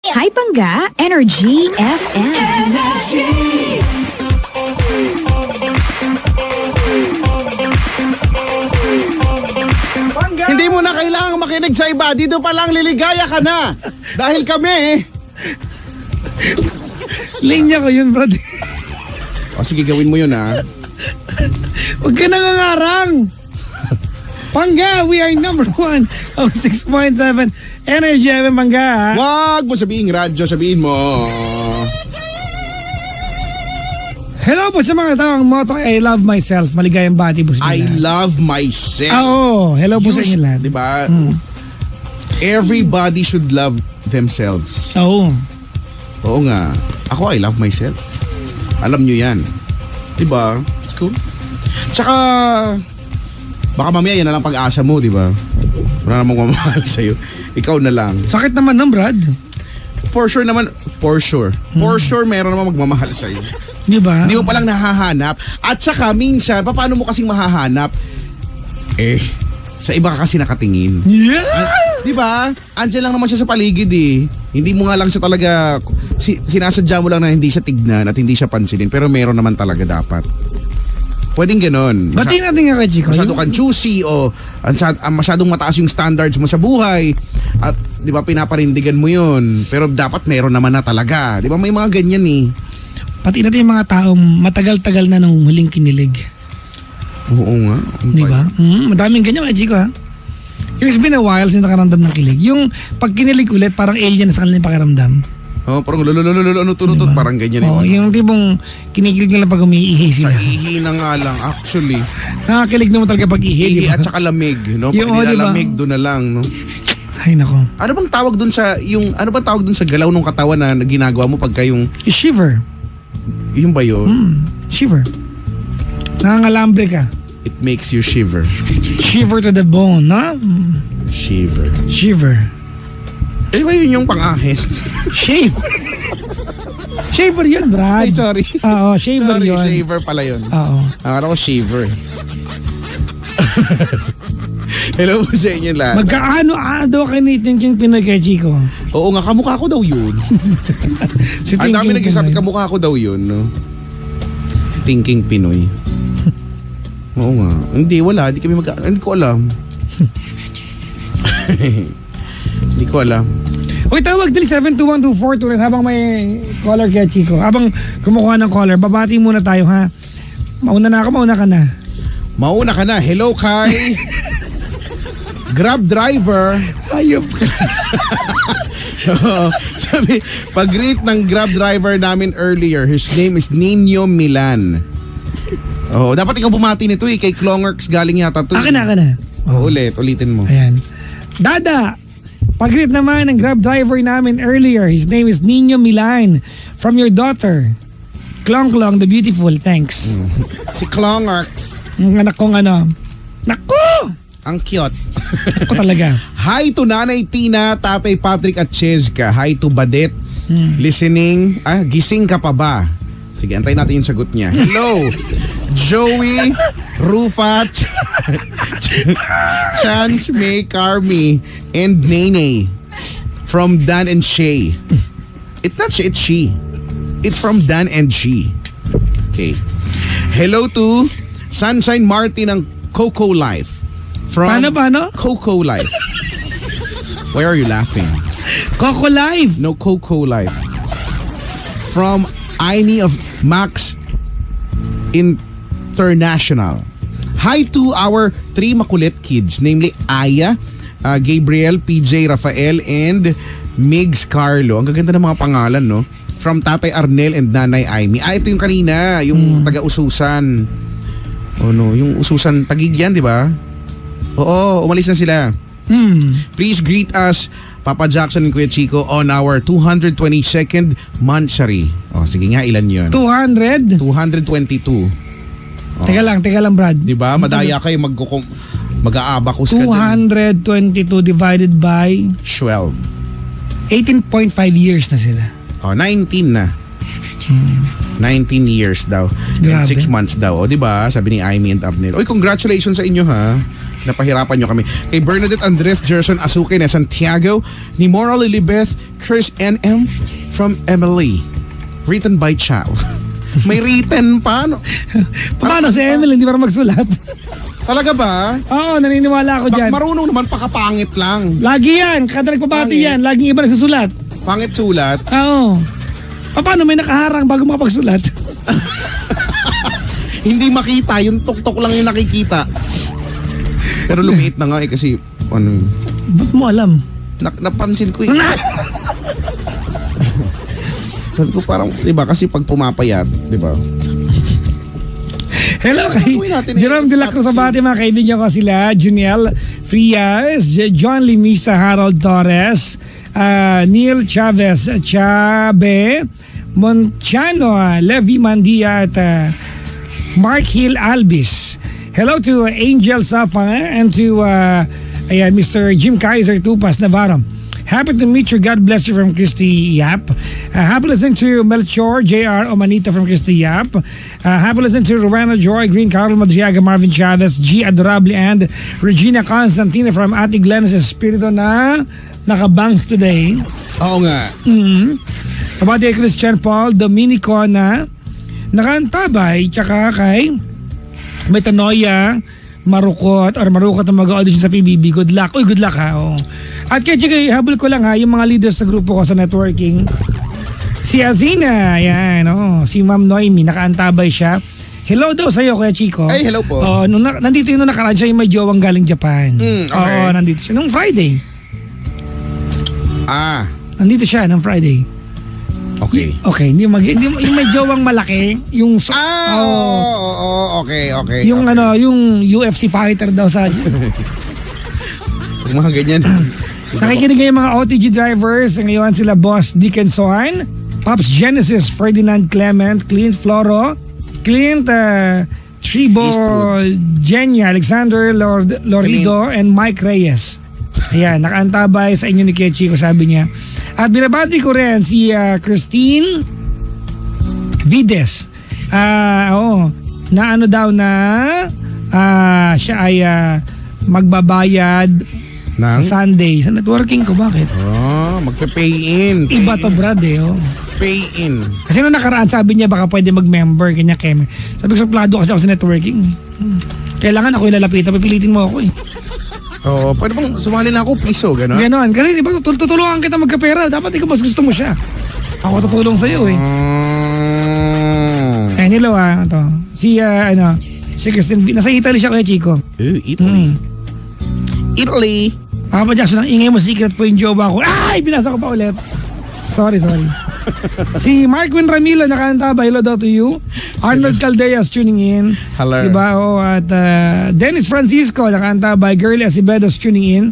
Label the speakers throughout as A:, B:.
A: Hi Pangga, Energy FM.
B: Hindi mo na kailangang makinig sa iba. Dito pa lang liligaya ka na. Dahil kami...
C: Linya ko yun, Brad.
B: O sige, gawin mo yun ha.
C: Huwag ka nangangarang. Pangga, we are number 1 of 6.7 Energy FM, Pangga. Ha?
B: Wag mo sabihin radyo, sabihin mo.
C: Hello po sa mga taong motto, I love myself. Maligayang bati po sa
B: I
C: inyo lahat.
B: love myself.
C: Oo, hello po sa inyo lahat.
B: Diba? Everybody should love themselves.
C: Oo.
B: Oo nga. Ako, I love myself. Alam nyo yan. Diba? It's cool. Tsaka, baka mamaya yan na lang pag-asa mo, diba? Wala namang mamahal sa'yo. Ikaw na lang.
C: Sakit naman nun, Brad.
B: For sure naman, for sure. For sure, meron namang magmamahal sa'yo.
C: Di ba?
B: Hindi mo palang nahahanap. At saka, minsan, paano mo kasing mahahanap? Sa iba ka kasi nakatingin.
C: Yeah!
B: Di ba? Andiyan lang naman siya sa paligid eh. Hindi mo nga lang siya talaga, sinasadya mo lang na hindi siya tignan at hindi siya pansinin. Pero meron naman talaga dapat. Pwedeng ganon.
C: Batiin natin nga kay Chico.
B: Masyado kang choosy o masyadong mataas yung standards mo sa buhay. At di ba pinaparindigan mo yun. Pero dapat meron naman na talaga. Di ba may mga ganyan eh.
C: Pati natin yung mga taong matagal-tagal na nung huling kinilig.
B: Oo nga.
C: Di ba? Madaming ganyan kay Chico, ha? It's been a while since nakaramdam ng kilig. Yung pag kinilig ulit, parang alien na sa kanilang pakiramdam.
B: Oh, parang ano, parang ganyan.
C: Oo, yung tipong kinikilig nila pag umiihi sila.
B: Sa ihi na nga lang, actually.
C: Nakakilig naman talaga pag ihi.
B: Ihi at saka lamig, no? Pag
C: Yung,
B: nilalamig, doon na lang, no?
C: Ay, nako.
B: Ano bang tawag doon sa galaw ng katawan na ginagawa mo pagka yung...
C: Shiver.
B: Yung ba yun?
C: Shiver. Nangangalambre ka.
B: It makes you shiver.
C: Shiver to the bone, no?
B: Shiver.
C: Shiver.
B: Eh ba yun yung pang-ahit?
C: Shave. Shaver yun, Brad.
B: Ay, sorry.
C: Oo, shaver
B: Sorry,
C: yun.
B: shaver pala yun.
C: Oo.
B: Akala ko shaver. Hello po sa inyo lahat.
C: Magkaano-ano daw kayo ni Tinking Pinoy kay Chico?
B: Oo nga, kamukha ko daw yun.
C: Si
B: Ang dami
C: Tinking
B: nagsasabi,
C: Pinoy.
B: kamukha ko daw yun, no? Si Thinking Pinoy. Oo nga. Hindi, wala. Hindi ko alam. Hindi ko alam.
C: Uy, tawag dali 7212429 habang may caller kay Chico. Habang kumukuha ng caller, babati muna tayo, ha? Mauna na ako, mauna ka na.
B: Mauna ka na. Hello, kay Grab driver.
C: Ayop ka.
B: Sabi, pag-greet ng Grab driver namin earlier, his name is Nino Milan. Oh, dapat ikaw bumati nito eh. Kay Klongerks galing yata to.
C: Akin na.
B: Oh, ulitin mo.
C: Ayan. Dada, pag-greet naman ng Grab driver namin earlier. His name is Nino Milan. From your daughter, Klong Klong the Beautiful. Thanks.
B: Si Klongerks.
C: Ang anak kong ano. Naku!
B: Ang cute.
C: Ako talaga.
B: Hi to Nanay Tina, Tatay Patrick at Chezka. Hi to Badet. Listening. Gising ka pa ba? Sige, antayin natin yung sagot niya. Hello, Joey, Rufa, Chance, May, Carmi, and Nene from Dan and Shay. It's not she, it's she. It's from Dan and she. Okay. Hello to Sunshine Martin ng Coco Life. From
C: Paano?
B: Coco Life. Why are you laughing?
C: Coco Live.
B: No, Coco Life. From Aimee of Max International. Hi to our 3 makulit kids, namely Aya, Gabriel, PJ, Rafael, and Migs Carlo. Ang gaganda ng mga pangalan, no? From Tatay Arnel and Nanay Aimee. Ito yung kanina, yung taga-Ususan. Oh no, yung Ususan, Tagig yan, di ba? Oo, umalis na sila. Please greet us, Papa Jackson and Kuya Chico, on our 222nd Mansari. Oh, sige nga, ilan yun?
C: 200?
B: 222.
C: Teka lang, Brad.
B: Di ba? Madaya kayo mag-aabakus ka dyan.
C: 222 divided by
B: 12.
C: 18.5 years na sila.
B: Oh, 19 na. 19 years daw. And
C: Grabe.
B: 6 months daw. O, di ba? Sabi ni Aimee and Abner. Oy, congratulations sa inyo, ha? Napahirapan nyo kami. Kay Bernadette Andres Gerson Asuke na Santiago, ni Mora Lilibeth Chris NM from Emily. Written by Chow. May written pa, no?
C: Paano si Emily, hindi para magsulat?
B: Talaga ba?
C: Oo, naniniwala ako dyan.
B: Marunong naman, pakapangit lang.
C: Lagi yan, kada nagpabati
B: Pangit.
C: yan, laging iba nagsusulat.
B: Pangit sulat.
C: Oo. Paano may nakaharang bago makapagsulat?
B: Hindi makita, yung tuktok lang yung nakikita. Pero lumiit na nga kasi, ano,
C: Ba't mo alam?
B: napansin ko eh. Sabi ko parang, di ba, kasi pag pumapayat, di ba?
C: Hello kay
B: Gagawin natin
C: Jerome de la Cruz Abate, mga kaibigan ko sila, Juniel Frias, John Limisa, Harold Torres, Neil Chavez, Chabe, Monciano, Levi Mandia at Mark Hill Albis. Hello to Angel Safa and to Mr. Jim Kaiser Tupas Navarro. Happy to meet you. God bless you from Christy Yap. Happy listening to Melchor J.R. Omanita from Christy Yap. Happy listening to Rowena Joy Green, Carl Madriaga, Marvin Chavez, G. Adorable, and Regina Constantina from Ate Glennis Espiritu na nakabangs today.
B: Oo nga.
C: Kabady Christian Paul Dominico na nakaantabay, tsaka kay Metanoia Marukot na mag-audition sa PBB. Good luck. Uy, good luck ha. Oh. At kaya habol ko lang ha, yung mga leaders sa grupo ko sa networking. Si Athena, yan. Oh. Si Ma'am Noemi, nakaantabay siya. Hello daw sa'yo, Kuya Chico.
B: Ay, hello po.
C: Oh, nandito yung nakaraan siya, yung may jowang galing Japan.
B: Okay.
C: Oo, nandito siya. Nung Friday. Nandito siya, nung Friday.
B: Okay.
C: Okay, yung may jowang malaki, yung
B: Okay.
C: yung yung UFC fighter daw sa
B: Yung mga ganyan.
C: nakikinig ngayon mga OTG drivers. Ngayon sila Boss Dickinson, Pops Genesis, Ferdinand Clement, Clint Floro, Clint Tribo, Genya, Alexander Lorido, and Mike Reyes. Ayan, nakaantabay sa inyo ni Kechi ko, sabi niya. At binabati ko rin si Christine Vides. Na ano daw na siya ay magbabayad sa Sunday. Sa networking ko, bakit?
B: Magpe-pay in.
C: Iba to, Brad eh. Oh.
B: Pay in.
C: Kasi nung nakaraan, sabi niya baka pwede mag-member, kanya Keme. Sabi ko, suplado kasi ako sa networking. Kailangan ako ilalapitan, pipilitin mo ako eh.
B: Oo, pwede bang sumali na ako, piso, gano'n?
C: Ganon. Kasi di ba, tutulungan kita magkapera. Dapat ikaw mas gusto mo siya. Ako tutulong sa'yo eh. Hello ito. Si Kristen, nasa Italy siya, Kuya Chico.
B: Italy. Italy.
C: Papa Jackson, ang ingay mo, secret po yung jowa ko. Ay, binasa ko pa ulit. Sorry. Si Marquin Ramilo, nakaantaba. Hello daw to you. Arnold Caldeas tuning in.
B: Hello.
C: Diba? At Dennis Francisco, nakaantaba. Girlie Acevedos tuning in.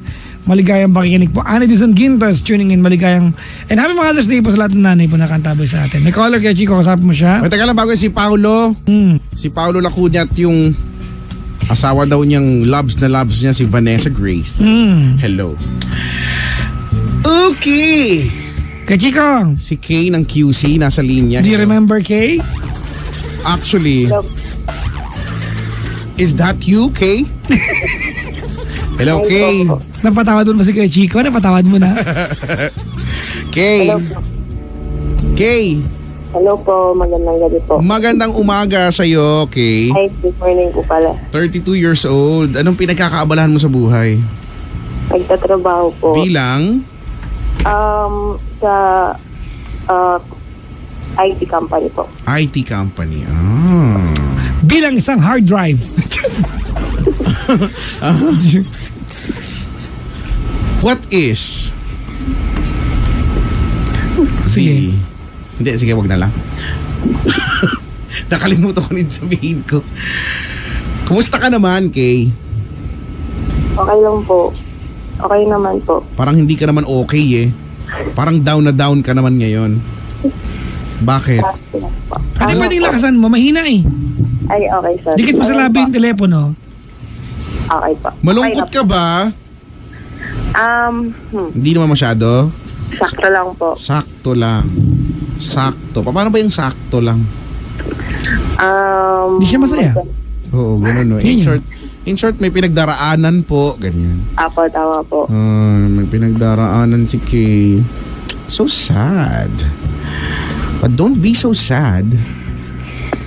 C: Maligayang pakikinig po. Annie Dizon Gintos tuning in. Maligayang. And happy Mother's Day po sa lahat ng nanay po nakaantabay sa atin. May caller kaya Chico, kasap mo siya.
B: Teka lang, bago si Paulo. Si Paulo Lacuniat, yung asawa daw niyang loves niya si Vanessa Grace. Hello. Okay.
C: Kaya Chico,
B: Si Kay ng QC nasa linya.
C: do you remember Kay?
B: Actually, is that you, Kay? Hello, Kay.
C: Napatawad mo ba si Kaya Chico? Napatawad mo na.
B: Kay. Kay.
D: Hello po, magandang gabi po.
B: Magandang umaga sa'yo, Kay.
D: Hi, good morning po pala.
B: 32 years old. Anong pinagkakaabalahan mo sa buhay?
D: Nagtatrabaho po.
B: Bilang?
D: Sa IT company po.
B: IT company.
C: Bilang isang hard drive.
B: What is?
C: Sige.
B: Hindi, sige, wag na lang. Nakalimutan ko rin sabihin ko. Kumusta ka naman, Kay?
D: Okay lang po. Okay naman po.
B: Parang hindi ka naman okay eh. Parang down na down ka naman ngayon. Bakit?
C: Hindi pwedeng lakasan mo, mahina eh.
D: Ay, okay, sir.
C: Dikit mo sa labi yung telepono.
D: Okay po.
B: Malungkot ka ba? Hindi naman masyado.
D: Sakto lang po.
B: Sakto lang. Sakto. Paano ba yung sakto lang?
C: Hindi siya masaya.
B: Oo, ganun no.
C: Yun yun.
B: In short, may pinagdaraanan po. Ganyan.
D: Apo, tawa po.
B: May pinagdaraanan si Kay. So sad. But don't be so sad.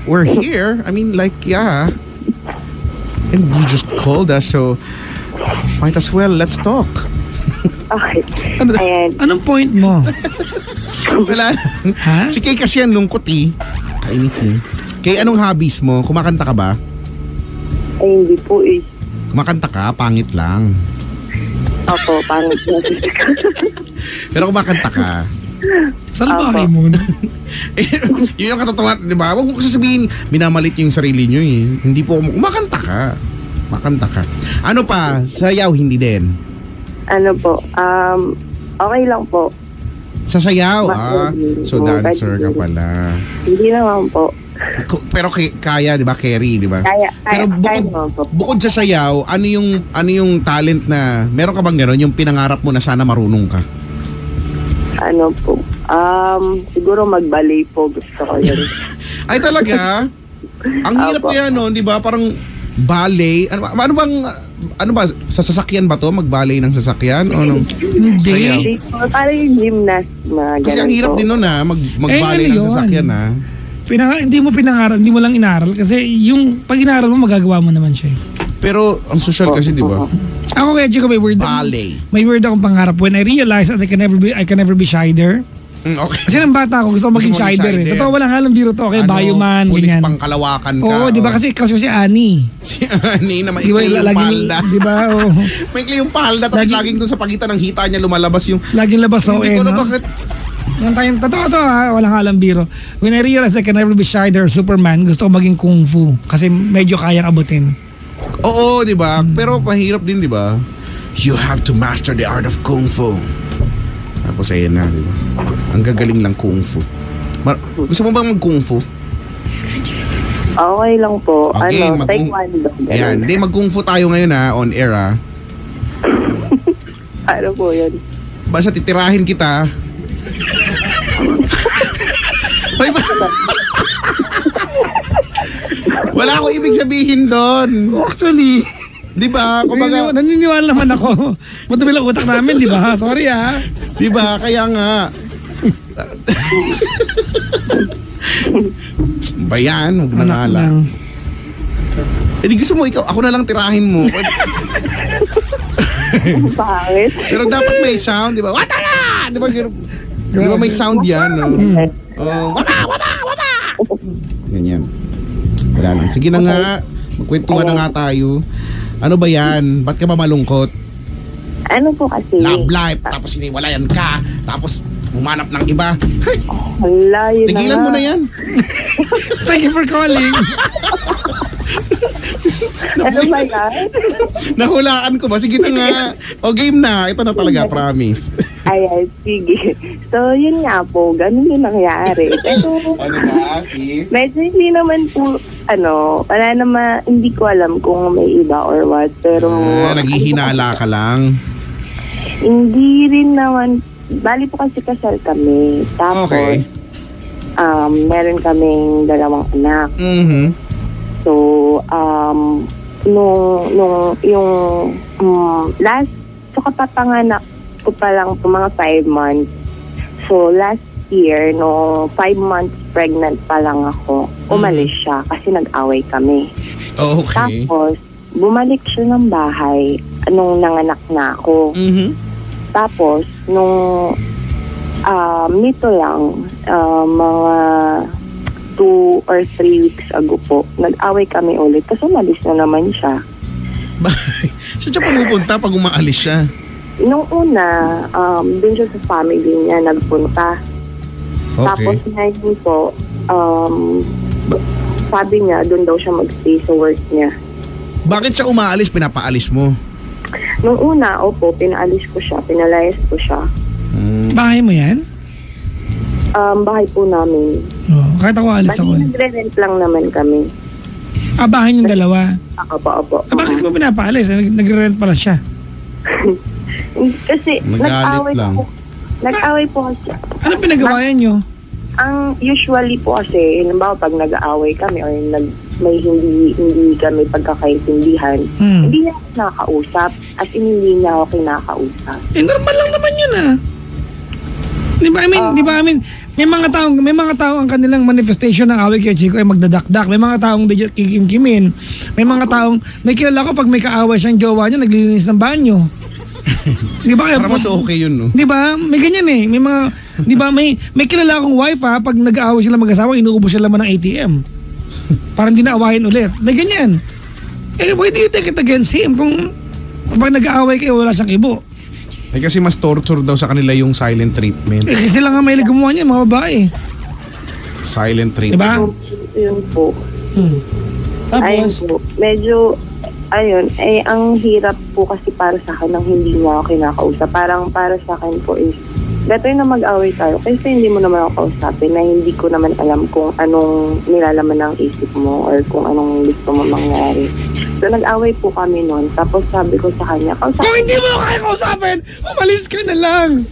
B: We're here. I mean, like, yeah. And you just called us, so might as well, let's talk.
D: Okay.
B: Ano
D: Ayan.
C: Anong point mo?
B: Wala.
C: Ha?
B: Si Kay kasi yan lungkot eh. Kainis eh. Kay, anong hobbies mo? Kumakanta ka ba?
D: Ay, hindi po eh.
B: Kumakanta ka? Pangit lang.
D: Opo, pangit na.
B: Pero kumakanta ka.
C: Saan bahay mo?
B: Yun yung katotohanan, di ba? Huwag mo kasi sabihin, minamalit yung sarili nyo eh. Hindi po, kumakanta ka. Kumakanta ka. Ano pa? Sayaw, hindi din.
D: Ano po, okay lang po.
B: Sa sayaw,
D: Bakit?
B: so dancer ka pala.
D: Hindi naman po.
B: Pero kaya, di ba? Carry, di ba?
D: Kaya
B: Pero
D: naman po.
B: bukod sa sayaw, ano yung talent na, meron ka bang gano'n? Yung pinangarap mo na sana marunong ka?
D: Ano po, siguro mag-ballet po. Gusto ko yun.
B: Ay talaga? Ang hirap
D: Apo.
B: kaya noon, di ba? Parang ballet. Ano ba? Sa sasakyan ba to? Mag-ballet ng sasakyan? O nung sayaw?
D: Hindi po, parang yung gymnast na
B: Kasi
D: ganun
B: ang hirap
D: po.
B: din nun mag-ballet
C: ano
B: ng
C: yun?
B: sasakyan
C: Hindi mo pinangaral, hindi mo lang inaral. Kasi yung pag inaral mo, magagawa mo naman siya.
B: Pero ang social kasi, di ba?
C: Ako kaya, Chico, may word.
B: Ballet.
C: May word akong pangarap. When I realized that I can never be shider.
B: Okay.
C: Kasi nang bata ako, gusto ko maging
B: Gusto mo maging
C: shider eh.
B: shider.
C: Totoo, walang halang biro to. Okay, bioman,
B: Pulis
C: ganyan.
B: pang kalawakan ka.
C: Oo, di ba? Kasi kaso si Annie.
B: Si Ani na
C: Di ba,
B: maikli yung palda.
C: di ba? Oo.
B: Maikli yung palda, tapos laging dun sa pagitan ng hita niya lumalabas yung...
C: Laging labas so
B: Hindi ko na
C: no?
B: bakit...
C: Yung tayong totoo to ha, walang halang biro. When I realized I can never be shider or Superman, gusto ko maging kung fu. Kasi medyo kayang abutin.
B: Oo, di ba? Pero mahirap din, di ba? You have to master the art of Kung Fu. Tapos ayun na, di ba? Ang gagaling lang Kung Fu. Gusto mo bang mag-Kung Fu?
D: Okay lang po.
B: Okay,
D: Taekwondo.
B: Ayan, hindi, mag-Kung Fu tayo ngayon on air
D: Ano po yun?
B: Basta titirahin kita. Hoy, wala akong ibig sabihin doon.
C: Actually,
B: Di ba? Kumbaga,
C: naniniwala naman ako. Madumi lang utak namin, di ba? Sorry ha.
B: di ba? Kaya nga. Bayan, huwag na
C: Anak
B: nga lang.
C: lang.
B: Eh di gusto mo, ikaw, ako na lang tirahin mo.
D: Pangit.
B: Pero dapat may sound, di ba? Wataya! Di ba? Di ba may sound yan, no? Oh, waba! Ganyan. Wala lang. Sige na nga. Magkwentuhan na nga tayo. Ano ba yan? Ba't ka ba malungkot?
D: Ano po kasi?
B: Love life, tapos iniwalayan ka, tapos humanap ng iba. Hey,
D: Hala, yun
B: tigilan mo na yan.
C: Thank you for calling.
D: Ano ba yan?
B: Nahulaan ko ba? Sige na nga. O game na. Ito na talaga, promise.
D: Ayan, sige. So, yun nga po. Ganun yung nangyari. Pero,
B: Ano ba? Si?
D: medyo hindi naman po, wala naman, hindi ko alam kung may iba or what. Pero,
B: Naghihinala ka lang.
D: hindi rin naman, bali po kasi kasal kami. Tapos,
B: Okay.
D: meron kaming 2 anak.
B: Mhm.
D: So, yung last, so kapapanganak ko pa lang po mga 5 months. So, last year, no 5 months pregnant pa lang ako, umalis siya kasi nag-away kami.
B: Okay.
D: Tapos, bumalik siya ng bahay nung nanganak na ako.
B: Mhm.
D: Tapos, nung nito lang, mga 2 or 3 weeks ago po, nag-away kami ulit. Tapos umalis na naman siya.
B: Saan siya pumupunta pag umaalis siya?
D: Nung una, dun siya sa family niya nagpunta. Tapos
B: Okay.
D: ngayon po, sabi niya, dun daw siya mag-stay sa work niya.
B: Bakit siya umaalis? Pinapaalis mo?
D: Nung una, opo, pinaalis ko siya, pinalayas ko siya.
C: Bahay mo yan?
D: Bahay po namin.
C: Oh, kahit ako alis ako.
D: Bali, nagre-rent lang naman kami.
C: Bahay yung dalawa.
D: Opo.
C: Bakit mo pinapaalis? Nagre-rent pala siya.
D: Kasi
B: Nagalit lang.
D: Nag-away po kasi.
C: Anong pinagawayan nyo?
D: Ang usually po kasi, halimbawa pag nag-aaway kami or may hindi kami pagkakaintindihan, hindi niya ako nakakausap at hindi niya ako kinakausap.
C: Normal lang naman yun Di ba? I mean, may mga tao ang kanilang manifestation ng away kay Chico ay magdadakdak. May mga taong kikimkimin. May mga taong, may kilala ko pag may kaaway siyang jowa niya, naglilinis ng banyo. Di ba?
B: Para mas okay yun, no?
C: Di ba? May ganyan May mga, di ba? May kilala akong wife pag nag-aaway sila mag-asawa, inuubos sila naman ng ATM. Para hindi na awahin ulit. May ganyan. Why do you take it against him kung pag nag-aaway kayo, wala siyang kibo?
B: Kasi mas torture daw sa kanila yung silent treatment.
C: Sila nga may gumawa niya, mga babae.
B: Silent treatment.
C: Diba?
D: Yun po. Ayun
C: Tapos,
D: po. Medyo, ang hirap po kasi para sa akin nang hindi niya ako kinakausap. Parang para sa akin po is, better na mag-away tayo kasi hindi mo naman ako kausapin na hindi ko naman alam kung anong nilalaman ng isip mo or kung anong gusto mo mangyari. So, nag-away po kami noon. Tapos sabi ko sa kanya,
C: kung hindi mo kaya kausapin, umalis ka na lang.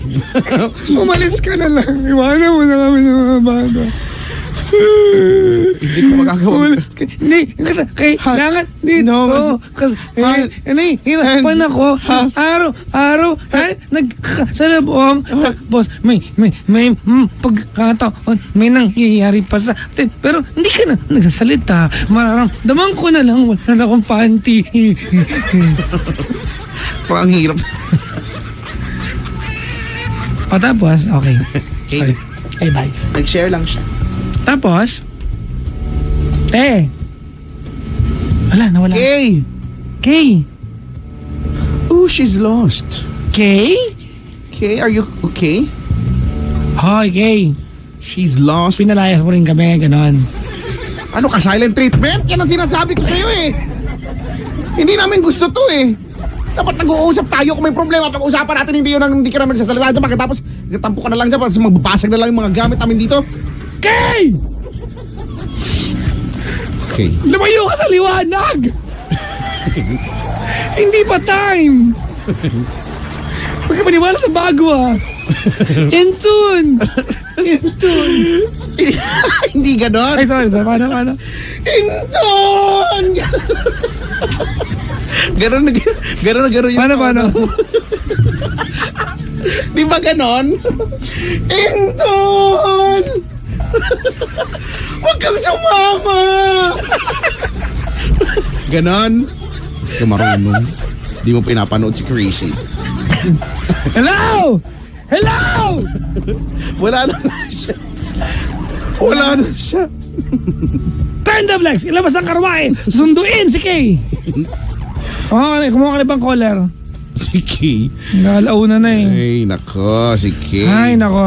C: Umalis ka na lang. Iwanan mo na kami ng mga bata.
B: Hindi ko magagawa.
C: Hindi, kailangan dito. Kasi, hirapan ako. Araw, nagkasalabong. Tapos, may pagkataon, may nangyayari pa sa atin. Pero, hindi ka na nagsasalita. Mararamdaman ko na lang, wala na akong panty.
B: Parang ang hirap.
C: O, tapos, okay.
B: Okay.
C: Okay, bye.
B: Nag-share lang siya.
C: Tapos, nawala.
B: Kay!
C: Kay!
B: Oh, she's lost.
C: Kay?
B: Kay, are you okay?
C: Hoy, Kay.
B: She's lost.
C: Pinalayas mo rin kami, ganon.
B: Ano ka, silent treatment? Yan ang sinasabi ko sa'yo eh. Hindi namin gusto to eh. Dapat nag-uusap tayo kung may problema. Pag-uusapan natin, hindi ka naman nagsasalita dyan. Tapos, tampo ka na lang dyan. Magbabasag na lang yung mga gamit namin dito.
C: Kay!
B: Okay.
C: Lumayo ka sa liwanag! Hindi pa time! Huwag ka maniwala sa bago Intun!
B: Hindi ganon.
C: Ay, sorry. Paano?
B: Intun! Ganon yun.
C: Paano?
B: Di ba ganon? Intun! Huwag kang sumama! Ganon? Di ka marunong. Di mo pinapanood si Crazy.
C: Hello!
B: Wala na siya.
C: Turn the flex! Ilabas ang karwahe! Sunduin si Kay! Kumuha ka na bang caller?
B: Si Kay.
C: Nakalauna na
B: Ay, nako, si Kay.
C: Ay, nako.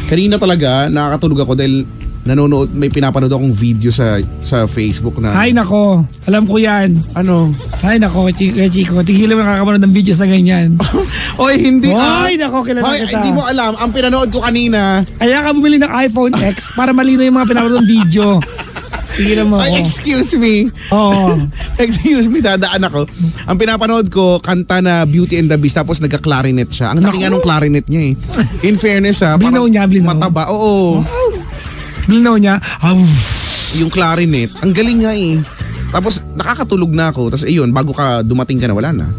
B: Kanina talaga, nakakatulog ako dahil may pinapanood akong video sa Facebook na...
C: Ay, nako. Alam ko yan.
B: Ano?
C: Ay, nako, Chico. Tigilan mo nakakapanood ng video sa ganyan.
B: Oy, hindi.
C: Ay, nako, kilala kita.
B: Hindi mo alam. Ang pinanood ko kanina...
C: Kaya ka bumili ng iPhone X para malino yung mga pinapanood ng video. Tigilan mo ako.
B: Ay, excuse me.
C: Oo.
B: Excuse me, dadaan ako. Ang pinapanood ko, kanta na Beauty and the Beast, tapos nagka-clarinet siya. Ang laki nga nung clarinet niya eh. In fairness
C: Blinaw niya, blinaw.
B: mataba. Oo.
C: Blinaw niya.
B: Yung clarinet, ang galing nga eh. Tapos nakakatulog na ako. Tapos ayun, bago ka dumating ka na, wala na.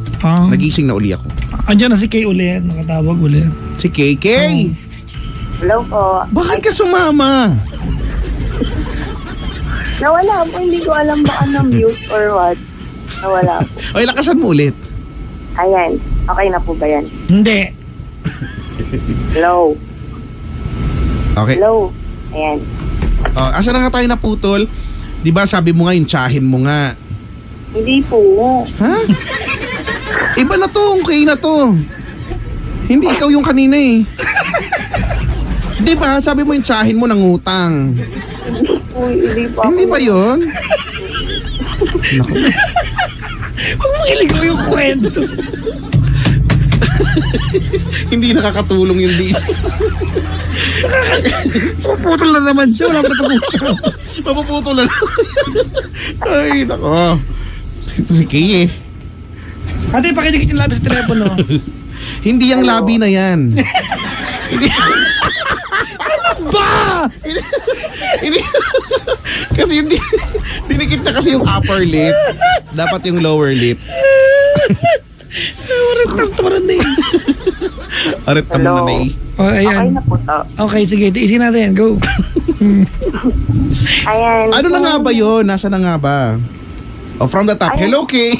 B: Nagising na uli ako.
C: Andiyan na si Kay ulit. Nakatawag ulit.
B: Si Kay.
D: Hello po.
B: Bakit ka sumama?
D: Nawala po. Hindi ko alam baka na-mute or what. Nawala po.
B: Oy, lakasan mo ulit.
D: Ayan. Okay na po ba yan?
C: Hindi.
D: Hello.
B: Okay.
D: Hello. Ayan.
B: Asa na nga tayo naputol? Di ba sabi mo nga yung tsahin mo nga?
D: Hindi po.
B: Ha? Iba na to, okay na to. Hindi ikaw yung kanina eh. Di ba sabi mo yung tsahin mo nangutang?
D: Uy, hindi pa.
B: Hindi ba yun? Naku.
C: Huwag mong iligaw yung kwento.
B: Hindi nakakatulong yung di.
C: Puputol na naman siya. Wala pa tapos.
B: Mapuputol na. Ay, nako. Ito si Kay eh.
C: Ate, pakidikit yung labi sa telepono.
B: Hindi yung labi na yan.
C: Ano? Ba!
B: Kasi yung dinikit na kasi yung upper lip. Dapat yung lower lip.
C: Tamaran na yun.
B: Arit naman
D: Hello.
B: na
C: Oh,
D: Okay
C: ayan.
D: na po to.
C: Okay, sige. Tiisin natin. Go.
D: Ayan.
B: Ano na nga ba yun? Nasa na nga ba? Oh, from the top.
D: Ayun.
B: Hello, Kay.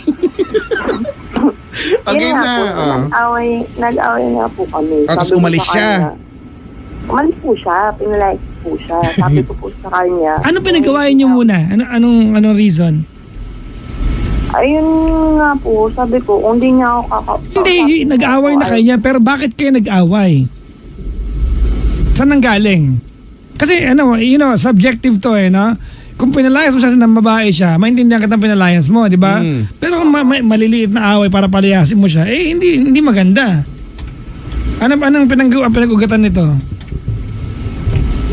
B: Okay
D: Yun nga
B: na.
D: po,
B: Oh.
D: nag-away nga po kami.
B: Tapos
D: Sabi ko
B: umalis
D: sa
B: siya.
D: kanya- Umalis po siya. Pinalayas po siya. Sabi ko po sa kanya.
C: Ano pinagawain niyo muna? Anong reason?
D: Ayun nga po. Sabi ko, kung di niya ako
C: Hindi, nag-away na kayo niya, pero bakit kayo nag-away? Saan nang galing? Kasi subjective to no? Kung pinalayas mo siya ng babae siya, maintindihan kita pinalayas mo, di ba? Pero kung maliliit na away para palayasin mo siya, hindi maganda. Anong pinag-ugatan nito?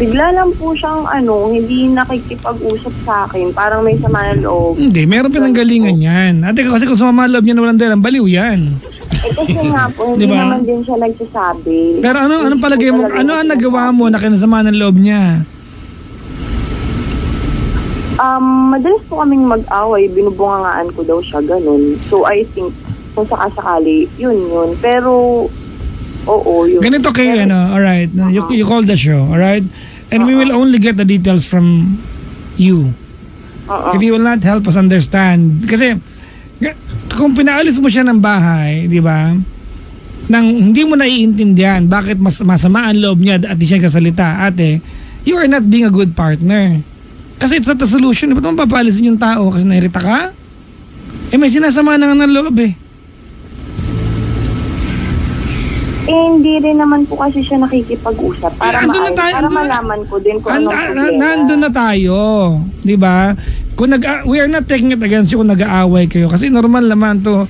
D: Bigla lang po siyang hindi nakikipag-usap sa akin. Parang may sama ng loob.
C: Hindi, meron pinanggalingan yan. Ate, kasi kung sumama ang loob niya na walang dahilan, baliw yan.
D: Kasi nga po, hindi
C: Diba?
D: naman din siya nagsasabi.
C: Pero anong
D: Hindi
C: palagay
D: po
C: mo,
D: talaga
C: ano
D: niya
C: ang nagawa
D: sinasabi.
C: mo na kinasama ng loob niya?
D: Madalas po kaming mag-away, binubungangaan ko daw siya, ganun. So I think, kung sakasakali, yun. Pero, oo, yun.
C: Ganito kayo, alright. You call the show, alright? And we will only get the details from you. If you will not help us understand. Kasi, kung pinaalis mo siya ng bahay, di ba? Nang hindi mo naiintindihan bakit masama ang loob niya at di siya kasalita, ate, you are not being a good partner. Kasi it's not the solution. Ba't mo papaalisin yung tao kasi nairita ka? May sinasama na nga ng loob eh.
D: Hindi rin naman po kasi siya nakikipag-usap para,
C: Andun na tayo,
D: para
C: andun na-
D: malaman ko din kung anong problema.
C: Nandun na tayo, di ba? Kung we are not taking it against you kung nag-aaway kayo kasi normal naman to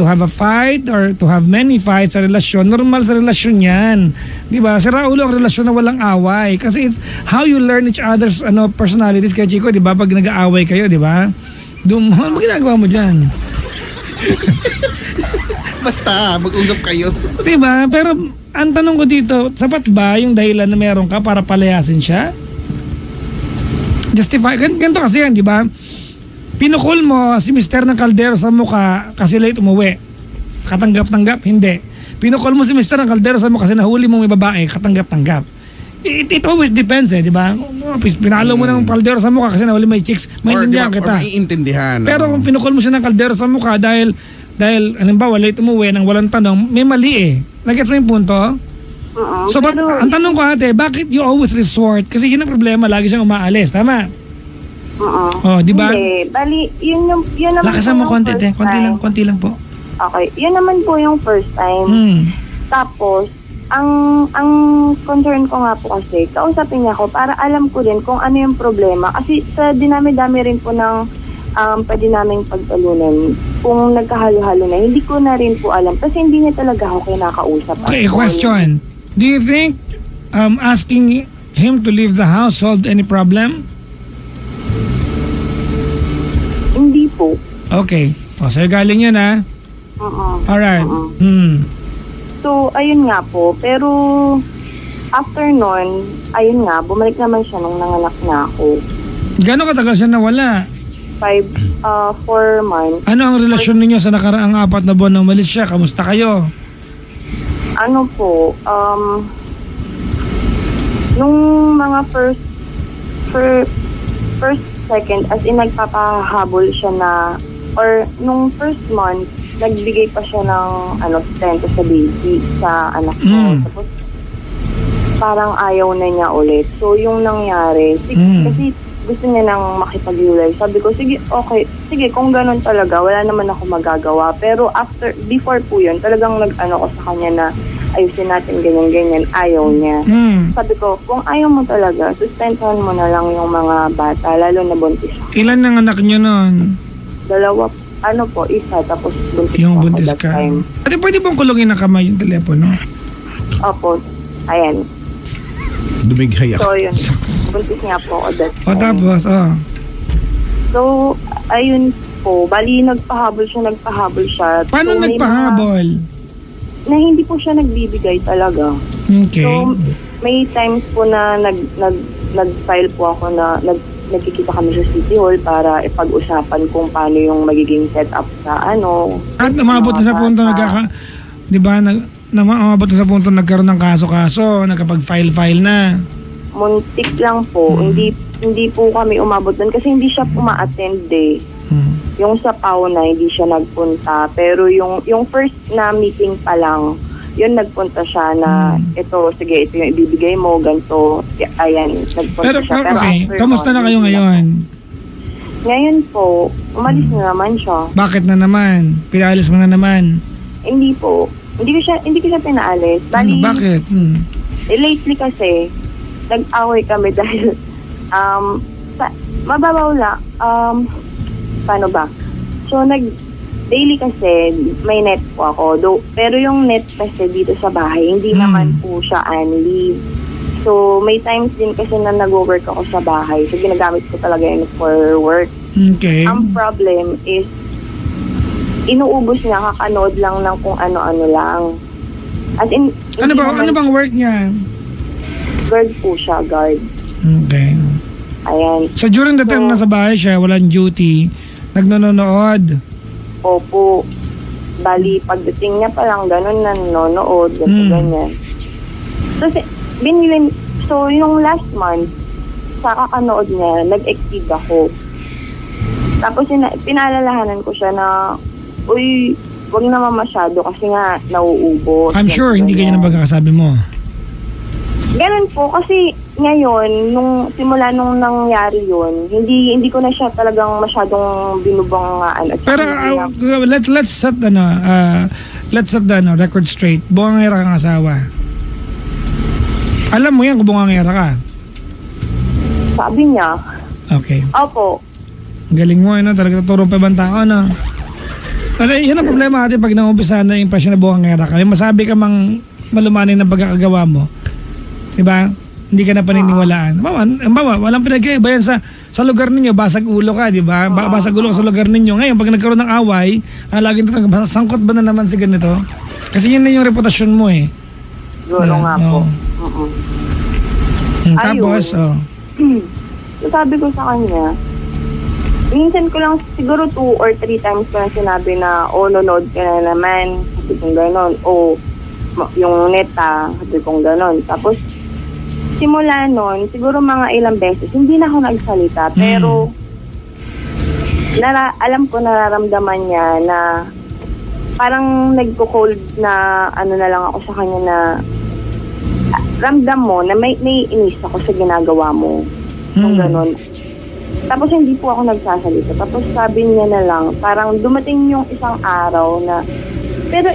C: have a fight or to have many fights sa relasyon. Normal sa relasyon yan. Di ba? Si Raulo ang relasyon na walang away kasi it's how you learn each other's personalities kay Chico, di ba? Pag nag-aaway kayo, di ba? Ano ginagawa mo dyan?
B: Basta, mag-usap kayo.
C: Diba? Pero ang tanong ko dito, sapat ba yung dahilan na meron ka para palayasin siya? Justify. Ganito kasi yan, di ba? Pinukol mo si Mr. ng Caldero sa mukha kasi late umuwi. Katanggap-tanggap? Hindi. Pinukol mo si Mr. ng Caldero sa mukha kasi nahuli mong may babae. Katanggap-tanggap. It always depends di ba? Pinalo mo ng Caldero sa mukha kasi nahuli may chicks. Maintindihan
B: Or
C: kita.
B: maiintindihan.
C: Pero kung pinukol mo siya ng Caldero sa mukha dahil halimbawa late umuwi nang walang tanong, may mali eh. Nagets mo yung punto? So,
D: Pero,
C: ang tanong ko ate, bakit you always resort? Kasi yun ang problema, lagi siyang umaalis. Tama? Oh, di ba?
D: Hindi. Bali, yun naman
C: Lakasan mo
D: po yung
C: konti,
D: first
C: konti lang po.
D: Okay. Yun naman po yung first time. Tapos, ang concern ko nga po kasi, kausapin niya ako para alam ko din kung ano yung problema. Kasi sa dinami-dami rin po ng pwede naming pagtalunan. Kung nagkahalo-halo na, hindi ko na rin po alam. Kasi hindi niya talaga ako kinakausap.
C: Okay, question. Do you think asking him to leave the house solved any problem?
D: Hindi po.
C: Okay. O, sa'yo galing yan ha? Alright.
D: So, ayun nga po. Pero, after nun, ayun nga, bumalik naman siya nung nanganak na ako.
C: Gano'ng katagal siya nawala?
D: 4 months.
C: Ano ang relasyon ninyo sa nakaraang 4 na buwan na umalis siya? Kamusta kayo?
D: Ano po, nung mga first, second, as in nagpapahabol siya na, or nung first month, nagbigay pa siya ng sustento sa baby, sa anak ko. Tapos, parang ayaw na niya ulit. So, yung nangyari, kasi gusto niya nang makipag-iulay. Sabi ko, sige, okay. Sige, kung ganun talaga, wala naman ako magagawa. Pero before po yun, talagang ko sa kanya na ayusin natin ganyan-ganyan. Ayaw niya. Sabi ko, kung ayaw mo talaga, sustentuhan mo na lang yung mga bata, lalo na buntis ako.
C: Ilan ang anak niyo nun?
D: 2, isa, tapos buntis
C: Yung
D: ako
C: buntis
D: that
C: ka.
D: time.
C: Ate, pwede bang kulungin na kamay yung telepono?
D: Opo, ayan.
B: Dumighay ako.
D: So, yun. Buntis nga po ako that
C: O
D: time.
C: tapos,
D: So, ayun po. Bali, nagpahabol siya.
C: Paano
D: So, may
C: nagpahabol?
D: na hindi po siya nagbibigay talaga.
C: Okay.
D: So, may times po na nag-file po ako na nagkikita kami sa City Hall para ipag-usapan kung paano yung magiging setup sa ano.
C: At umabot na sa punto di ba, umabot na sa punto nagkaroon ng kaso-kaso, nakapag-file na.
D: Muntik lang po. Hindi po kami umabot doon kasi hindi siya uma-attend eh. Yung sa Pauna, hindi siya nagpunta. Pero yung first na meeting pa lang, yun nagpunta siya na ito yung ibibigay mo, ganito. Ayan, nagpunta
C: Pero
D: siya.
C: okay,
D: after
C: kamusta na kayo
D: nun,
C: ngayon?
D: Ngayon po, umalis na naman siya.
C: Bakit na naman? Pinaalis mo na naman?
D: Hindi po. Hindi ko siya pinaalis. Bali,
C: Bakit?
D: lately kasi, nag-away kami dahil mababaw lang. Paano ba? So, daily kasi, may net po ako. Pero yung net kasi dito sa bahay, hindi naman po siya unleave. So, may times din kasi na nag-work ako sa bahay. So, ginagamit ko talaga yun for work.
C: Okay.
D: Ang problem is, inuubos niya, kakanood lang ng kung ano-ano lang. As in,
C: Ano bang work niya?
D: guard po siya, guard.
C: Okay.
D: Ayan.
C: So during the time nasa bahay siya, walang duty, nagnonood.
D: Opo. Bali, pagdating niya palang ganun, nanonood, ganyan. So, yung last month, sa kakanood niya, nag-exceed ako. Tapos, pinaalalahanan ko siya na, uy, wag naman masyado kasi nga, nauubos.
C: I'm sure hindi ganyan ang pagkakasabi mo.
D: Ganun po, kasi ngayon, simula nung nangyari yun, hindi ko na siya talagang masyadong binubangaan.
C: Pero let's set the record straight. Bungangera kang asawa. Alam mo yan kung bungangera ka.
D: Sabi niya.
C: Okay.
D: Opo.
C: Galing mo, talaga tuturo pa ibang tao, no? Kasi yun ang problema natin pag naumpisa na yung impression na bungangera ka. Yung masabi ka mang malumanay ng pagkakagawa mo. Diba? Hindi ka na paniniwalaan. Walang pinag-iba yan sa lugar ninyo, basag ulo ka, diba? Basag ulo ka sa lugar ninyo. Ngayon, pag nagkaroon ng away, laging sangkot ba na naman si ganito? Kasi yun na yung reputasyon mo eh.
D: Siguro nga po.
C: Tapos,
D: Sabi ko sa kanya, minsan ko lang, siguro 2 or 3 times ko lang sinabi na, nanonood ka na naman. Sabi kong gano'n. Yung neta, sabi kong gano'n. Tapos, simula nun, siguro mga ilang beses, hindi na ako nagsalita. Pero, alam ko, nararamdaman niya na parang nagko-cold na na lang ako sa kanya na ramdam mo na may inis ako sa ginagawa mo. Kung gano'n. Tapos hindi po ako nagsasalita. Tapos sabi niya na lang, parang dumating yung isang araw na, pero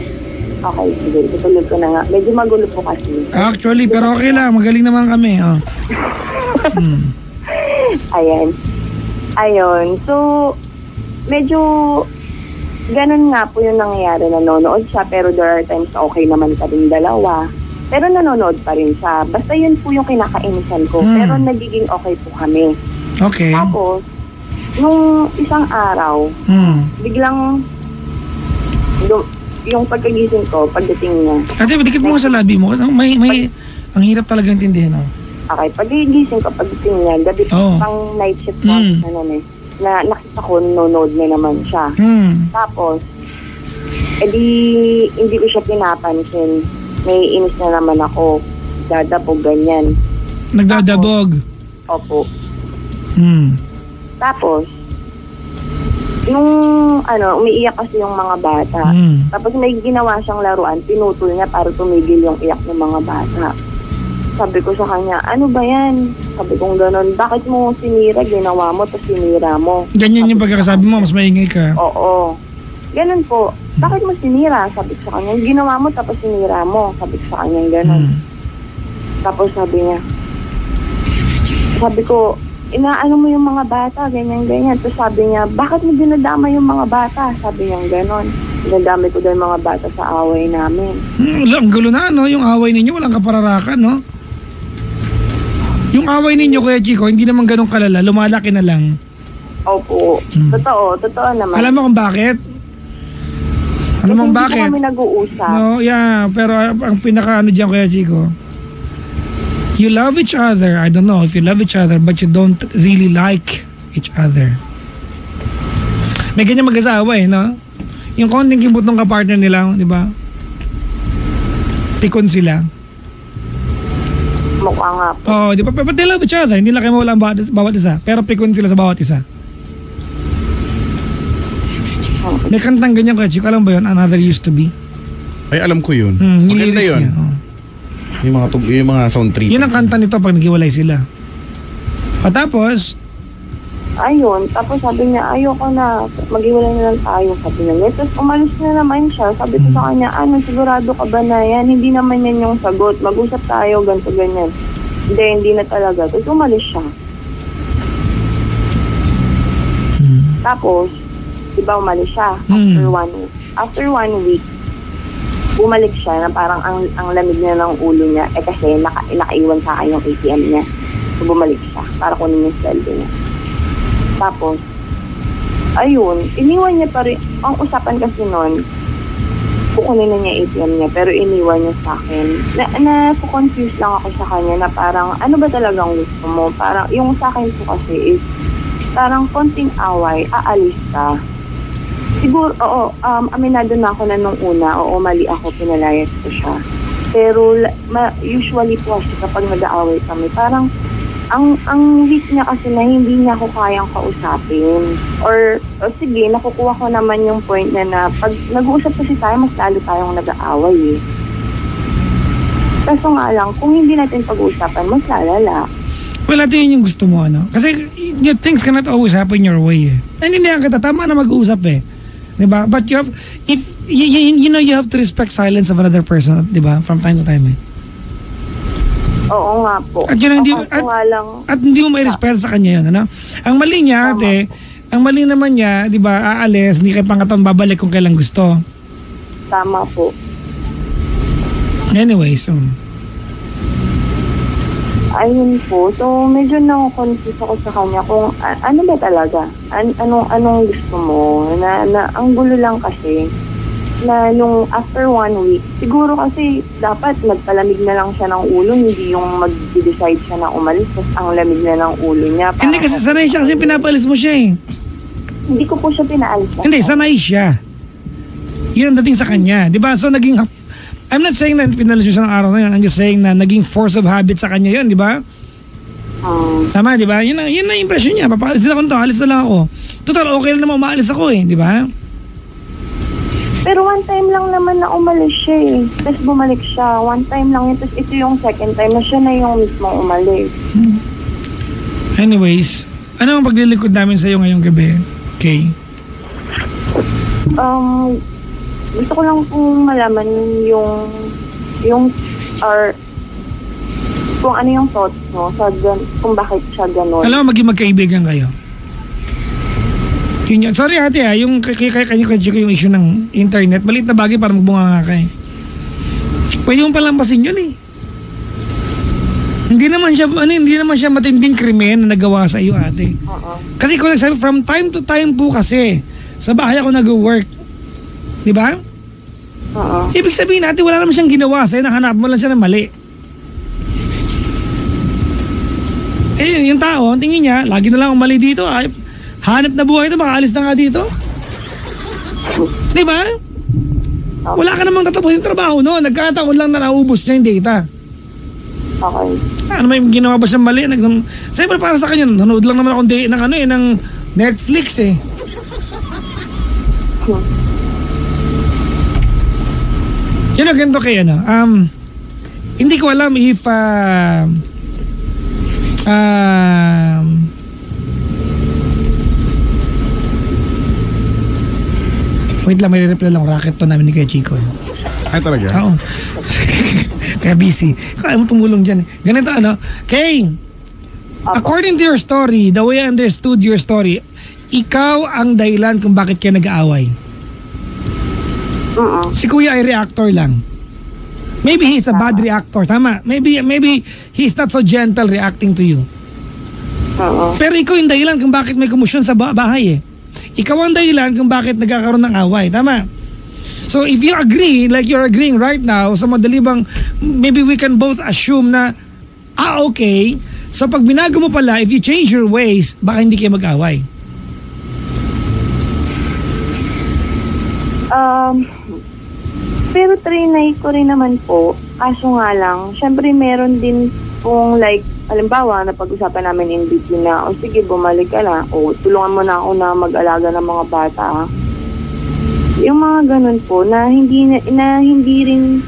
D: okay, sige, tutuloy ko na nga. Medyo magulo po kasi.
C: actually, pero okay lang. Magaling naman kami.
D: Ayun. So, medyo ganun nga po yung nangyayari. Nanonood siya, pero there are times na okay naman kaming dalawa. Pero nanonood pa rin siya. Basta yun po yung kinakainisan ko. Pero nagiging okay po kami.
C: Okay.
D: Tapos, nung isang araw, biglang yung pagkagising ko, pagdating niya.
C: Ate, dikit mo sa labi mo. May ang hirap talagang intindihin.
D: Okay, pagkagising ko, pagdating niya, gabi pang night shift ko, na nakita ko, nanonood na naman siya. Tapos, hindi ko siya pinapansin. May inis na naman ako. Dadabog, ganyan.
C: Nagdadabog?
D: Opo. Tapos, nung umiiyak kasi yung mga bata. Tapos may ginawa siyang laruan, pinutol niya para tumigil yung iyak ng mga bata. Sabi ko sa kanya, ano ba yan? Sabi kong gano'n, bakit mo sinira, ginawa mo, tapos sinira mo?
C: Ganyan yung pagkakasabi mo, mas maingay ka.
D: Oo. Ganun po. Bakit mo sinira? Sabi ko sa kanya, ginawa mo, tapos sinira mo. Sabi ko sa kanya, gano'n. Tapos sabi ko, inaano mo yung mga bata, ganyan-ganyan. Tapos sabi niya, bakit mo dinadama yung mga bata? Sabi niya, gano'n. Dinadami ko daw yung mga bata sa away namin.
C: Ang gulo na, no? Yung away ninyo, walang kapararakan, no? Yung away ninyo, Kuya Chico, hindi naman ganun kalala. Lumalaki na lang.
D: Opo. Totoo naman.
C: Alam mo kung bakit? Alam mo kung bakit?
D: Hindi kami nag-uusap.
C: No, yeah. Pero ang pinaka dyan, Kuya Chico, You love each other. I don't know if you love each other but you don't really like each other. May ganyan mag-asawa no? Yung konting kimbot ng kapartner nila, di ba? Pikon sila.
D: Mukha nga po.
C: Oh, di ba? But they love each other. Hindi lang kayo mawala ang bawat isa. Pero pikon sila sa bawat isa. May kantang ganyan ko. Chika lang ba yun? Another used to be.
B: Ay, alam ko yun.
C: Yung
B: Maganda
C: lyrics
B: yun.
C: niya, oh.
B: Yung mga sound trip.
C: Yun ang kanta nito pag naghiwalay sila. O tapos,
D: Ayun, tapos sabi niya, ayoko na, maghiwalay na lang tayo, sabi niya. Tapos umalis na naman siya, sabi ko sa kanya, sigurado ka ba na yan? Hindi naman yan yung sagot, mag-usap tayo, ganito, ganyan. Hindi na talaga. Tapos umalis siya. Tapos, di ba umalis siya after one week, bumalik siya na parang ang lamig niya ng ulo niya, kasi nakaiwan sa akin yung ATM niya. So bumalik siya, para kunin yung sweldo niya. Tapos, ayun, iniwan niya pa rin. Ang usapan kasi nun, kukunin na niya ATM niya, pero iniwan niya sa akin. Na-confuse lang ako sa kanya na parang, ano ba talagang gusto mo? Parang, yung sa akin po kasi is, parang konting away, aalis ka. Siguro, aminado na ako na nung una, mali ako, pinalayas ko siya. Pero, usually po kasi kapag nag-aaway kami, parang, ang weak niya kasi na hindi niya ako kayang kausapin. Or sige, nakukuha ko naman yung point na pag nag-uusap kasi tayo, mas lalo tayong nag-aaway eh. Kaso nga lang, kung hindi natin pag-uusapan, mas lalala.
C: well, ito yun yung gusto mo, Kasi things cannot always happen your way, eh. Naintindihan kita, tama na mag-uusap, eh. Diba? But you have, if, you know, you have to respect silence of another person, diba? From time to time, eh.
D: Oo nga po.
C: At yun, at hindi mo may respeto sa kanya yun, Ang mali niya, ate, ang mali naman niya, di ba, aalis, hindi kay pangatang babalik kung kailan gusto.
D: Tama po.
C: Anyways,
D: Ayun po. So, medyo na-confuse ako sa kanya kung ano ba talaga? Anong gusto mo? Na ang gulo lang kasi na nung after 1 week, siguro kasi dapat nagpalamig na lang siya ng ulo, hindi yung mag-decide siya na umalis, tapos ang lamig na ng ulo niya.
C: hindi kasi sanay siya kasi pinapalis mo siya, eh.
D: Hindi ko po siya pinaalis.
C: Hindi, sanay siya. Yun ang dating sa kanya. Di ba? So, I'm not saying na pinalis mo siya ng araw na yun. I'm just saying na naging force of habit sa kanya yun, di ba? Tama, di ba? Yun ang impression niya. Papalis na ako nito, alis na lang ako. Total, okay lang naman umaalis ako, eh. Di ba?
D: Pero one time lang naman na umalis siya, eh. Tapos bumalik siya. One time lang yun. Tapos ito yung second time na siya na yung mismong umalis.
C: Anyways, ano ang paglilingkod namin sa iyo ngayong gabi? Okay.
D: Gusto ko lang pong malaman or kung ano yung thoughts mo kung bakit siya gano'n.
C: Alam mo, maging magkaibigan kayo. Yun. Sorry ate yung kanya yung issue ng internet, maliit na bagay para magbunga nga kayo. Pwede mo palampasin yun, eh. Hindi naman siya matinding krimen na nagawa sa iyo, ate. Kasi kung nagsabi, from time to time po kasi, sa bahay ako nag-work. Di ba? Ibig sabihin natin, wala naman siyang ginawa sa'yo, nahanap mo lang siya ng mali. Eh, yung tao, ang tingin niya, lagi na lang mali dito. Hanap na buhay ito, makaalis na nga dito. Di ba? Wala ka namang tatapos yung trabaho, no? Nagkataon lang na naubos niya yung data.
D: Okay.
C: Ano may ginawa ba siyang mali? Siyempre para sa kanya, nanood lang naman ako ng Netflix, eh. Yun ang ganito kay hindi ko alam if wait lang, may reply lang, racket to namin ni Kuya Chico.
B: Ay, talaga?
C: Oo. Kaya busy. Kaya mo tumulong dyan. Ganito Kay, according to your story, the way I understood your story, ikaw ang dahilan kung bakit kayo nag-aaway. Si Kuya ay reactor lang. Maybe he's a bad reactor. Tama. Maybe he's not so gentle reacting to you. Pero ikaw yung dahilan kung bakit may kumusyon sa bahay, eh. Ikaw ang dahilan kung bakit nagkakaroon ng away. Tama. So if you agree, like you're agreeing right now, sa madali bang, maybe we can both assume na Okay. So pag binago mo pala, if you change your ways, baka hindi kayo mag-away.
D: Pero trinay ko rin naman po. Kaso nga lang, syempre meron din pong like, halimbawa, napag-usapan namin in between na, o sige, bumalik ka na, o tulungan mo na ako na mag-alaga ng mga bata. Yung mga ganun po, na hindi rin,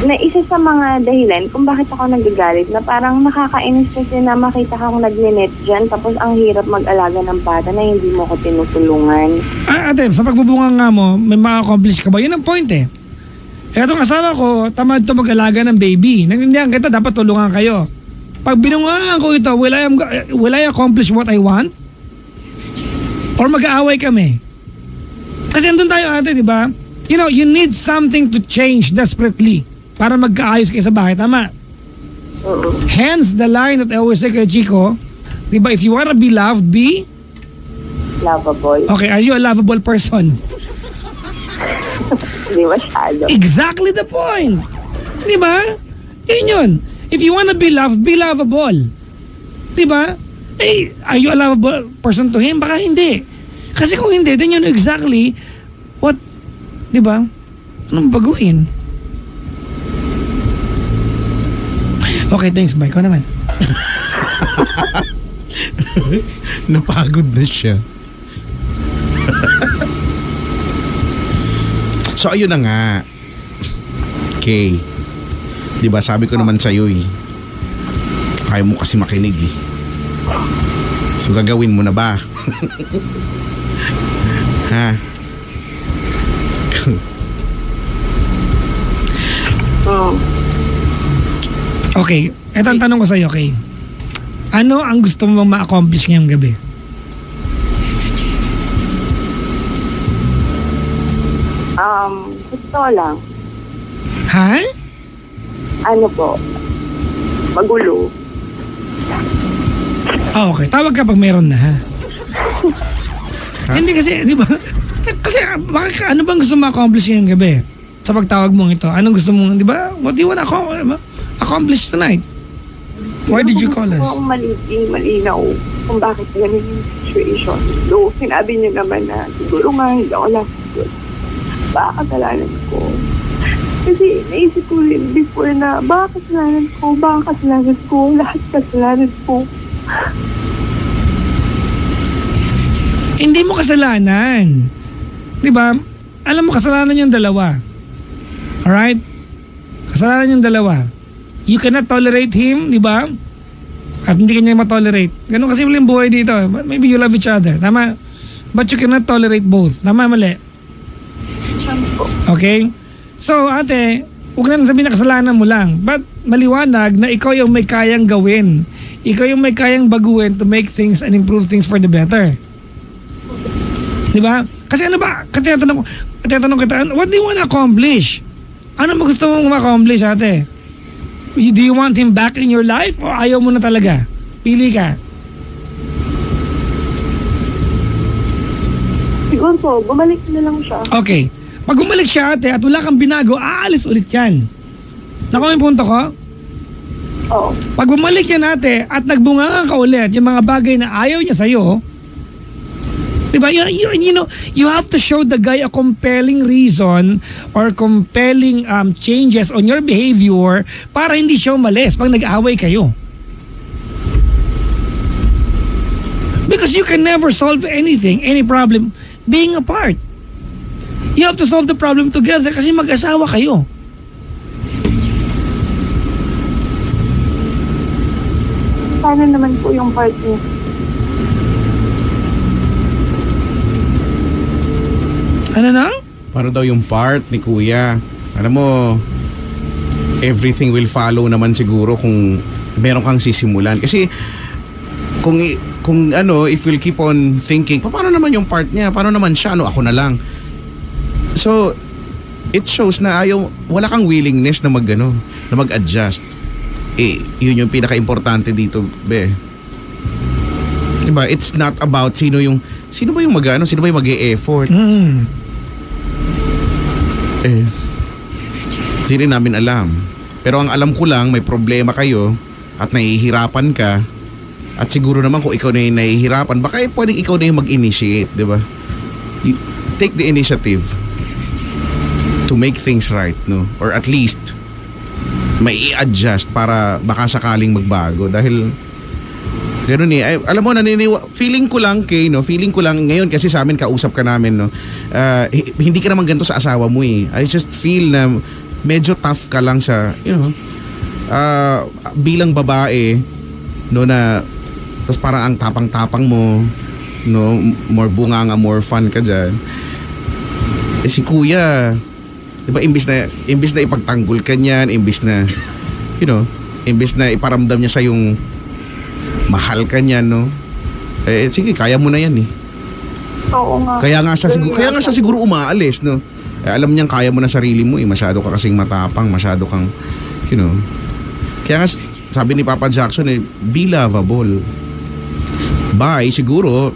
D: na isa sa mga dahilan kung bakit ako nagagalit, na parang nakakainis kasi na makita kang nagne-net dyan, tapos ang hirap mag-alaga ng bata na hindi mo ko tinutulungan.
C: Ate, sa pagbubunga nga mo, may ma-accomplish ka ba? Yun ang point eh. Etong asawa ko, tamad to mag-alaga ng baby. Naintindihan kita, dapat tulungan kayo. Pag binungaan ko ito, will I accomplish what I want? Or mag-aaway kami? Kasi andun tayo ate, di ba? You know, you need something to change desperately para magkaayos kayo sa bahay, tama? Hence the line that I always say kay Chico, di ba, if you wanna be loved, be?
D: Lovable.
C: Okay, are you a lovable person?
D: Hindi masyado.
C: Exactly the point. Di ba? Yun. If you wanna be loved, be lovable. Di ba? Eh, are you a lovable person to him? Baka hindi. Kasi kung hindi, then you know exactly what, di ba? Anong baguhin? Okay, thanks. Bye. Ikaw naman.
B: Napagod na siya. So ayun na nga. Okay. 'Di ba sabi ko naman sa iyo eh. Ayaw mo kasi makinig eh. So gagawin mo na ba? Ha?
C: Okay, eto ang tanong ko sa iyo, okay? Ano ang gusto mo ma-accomplish ngayong gabi?
D: Gusto lang.
C: Ha?
D: Ano po? Magulo.
C: Okay. Tawag ka pag meron na, ha? Hindi kasi, di ba? Kasi, ano bang gusto mo accomplish ngayong gabi? Sa pagtawag mong ito, anong gusto mong, di ba? What do you want to accomplish tonight? Why did you call us?
D: Gusto ko malinaw kung bakit ganun yung situation. So, sinabi niyo naman na siguro nga hindi ako lang baka kasalanan ko. Kasi naisip ko rin before na baka kasalanan ko, lahat kasalanan ko.
C: Hindi mo kasalanan. Di ba? Alam mo, kasalanan yung dalawa. Alright? Kasalanan yung dalawa. You cannot tolerate him, di ba? At hindi kanya matolerate. Ganun kasi yung buhay dito. Maybe you love each other. Tama? But you cannot tolerate both. Tama, mali? Okay? So, ate, huwag na sabihin na kasalanan mo lang. But maliwanag na ikaw yung may kayang gawin. Ikaw yung may kayang baguhin to make things and improve things for the better. Di ba? Kasi ano ba? Kasi tatanong kita, what do you want to accomplish? Ano mo gusto mong ma-accomplish, ate? Do you want him back in your life o ayaw mo na talaga? Pili ka.
D: Siguro po, bumalik na lang siya.
C: Okay. Pag bumalik siya, ate, at wala kang binago, aalis ulit yan. Nakuha yung punto ko?
D: Oo.
C: Pag bumalik yan, ate, at nagbunga ka ulit, yung mga bagay na ayaw niya sa'yo, diba? You know, you have to show the guy a compelling reason or compelling changes on your behavior para hindi siya umalis pag nag-away kayo. Because you can never solve anything, any problem, being apart. You have to solve the problem together kasi mag-asawa kayo.
D: Paano naman po yung part niya?
C: Ano na?
B: Para daw yung part ni Kuya. Alam mo, everything will follow naman siguro kung meron kang sisimulan. Kasi kung if we'll keep on thinking, paano naman yung part niya? Paano naman siya? Ako na lang. So, it shows na wala kang willingness na mag-adjust. Yun yung pinaka-importante dito, be. Diba? It's not about sino ba yung mag-e-effort. Hindi rin namin alam. Pero ang alam ko lang, may problema kayo at nahihirapan ka. At siguro naman kung ikaw na yung nahihirapan, baka pwedeng ikaw na yung mag-initiate, di ba? Take the initiative to make things right, no? Or at least, may i-adjust para baka sakaling magbago. Dahil, gano'n eh. Ay, alam mo, feeling ko lang, Kay, no? Feeling ko lang, ngayon kasi sa amin, kausap ka namin, no? Hindi ka naman ganito sa asawa mo eh. I just feel na medyo tough ka lang sa, bilang babae, no, na tapos parang ang tapang-tapang mo, no, more bunganga, more fun ka dyan. Si kuya, di ba, imbis na ipagtanggol ka niyan, imbis na iparamdam niya sa yung mahal ka niyan, no, sige, kaya mo na yan eh.
D: Oo nga.
B: Kaya nga siya siguro umaalis, no. Alam niyang kaya mo na sarili mo eh, masyado ka kasing matapang, masyado kang, kaya nga sabi ni Papa Jackson eh, be lovable. Bye, siguro,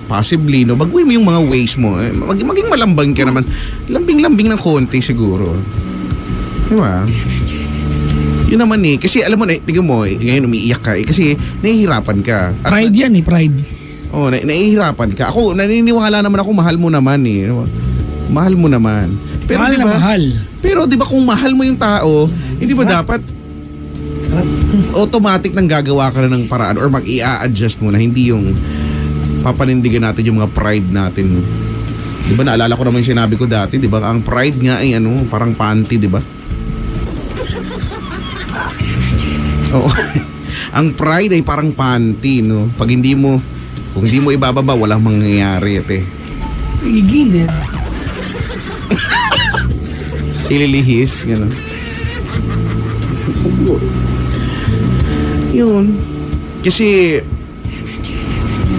B: possibly, no, baguhin mo yung mga ways mo. Maging malambing ka naman. Lambing-lambing ng konti siguro. Di ba? Yun naman eh. Kasi alam mo na, tingnan mo, ngayon umiiyak ka eh. Kasi nahihirapan ka. At,
C: Pride yan eh, pride.
B: oh, nahihirapan ka. Ako, naniniwala naman ako, mahal mo naman eh. Mahal mo naman. Pero
C: Mahal
B: di
C: na
B: ba?
C: mahal.
B: Pero di ba kung mahal mo yung tao, hindi ba dapat automatic nang gagawa ka na ng paraan or mag-i-adjust mo na hindi yung papanindigan natin yung mga pride natin. Di ba, naalala ko naman yung sinabi ko dati, di ba, ang pride nga ay parang panty, di ba? Oo. Ang pride ay parang panty, no? Kung hindi mo ibababa, walang mangyayari, ate.
C: Igilid.
B: Ililihis, gano'n. Yun. Kasi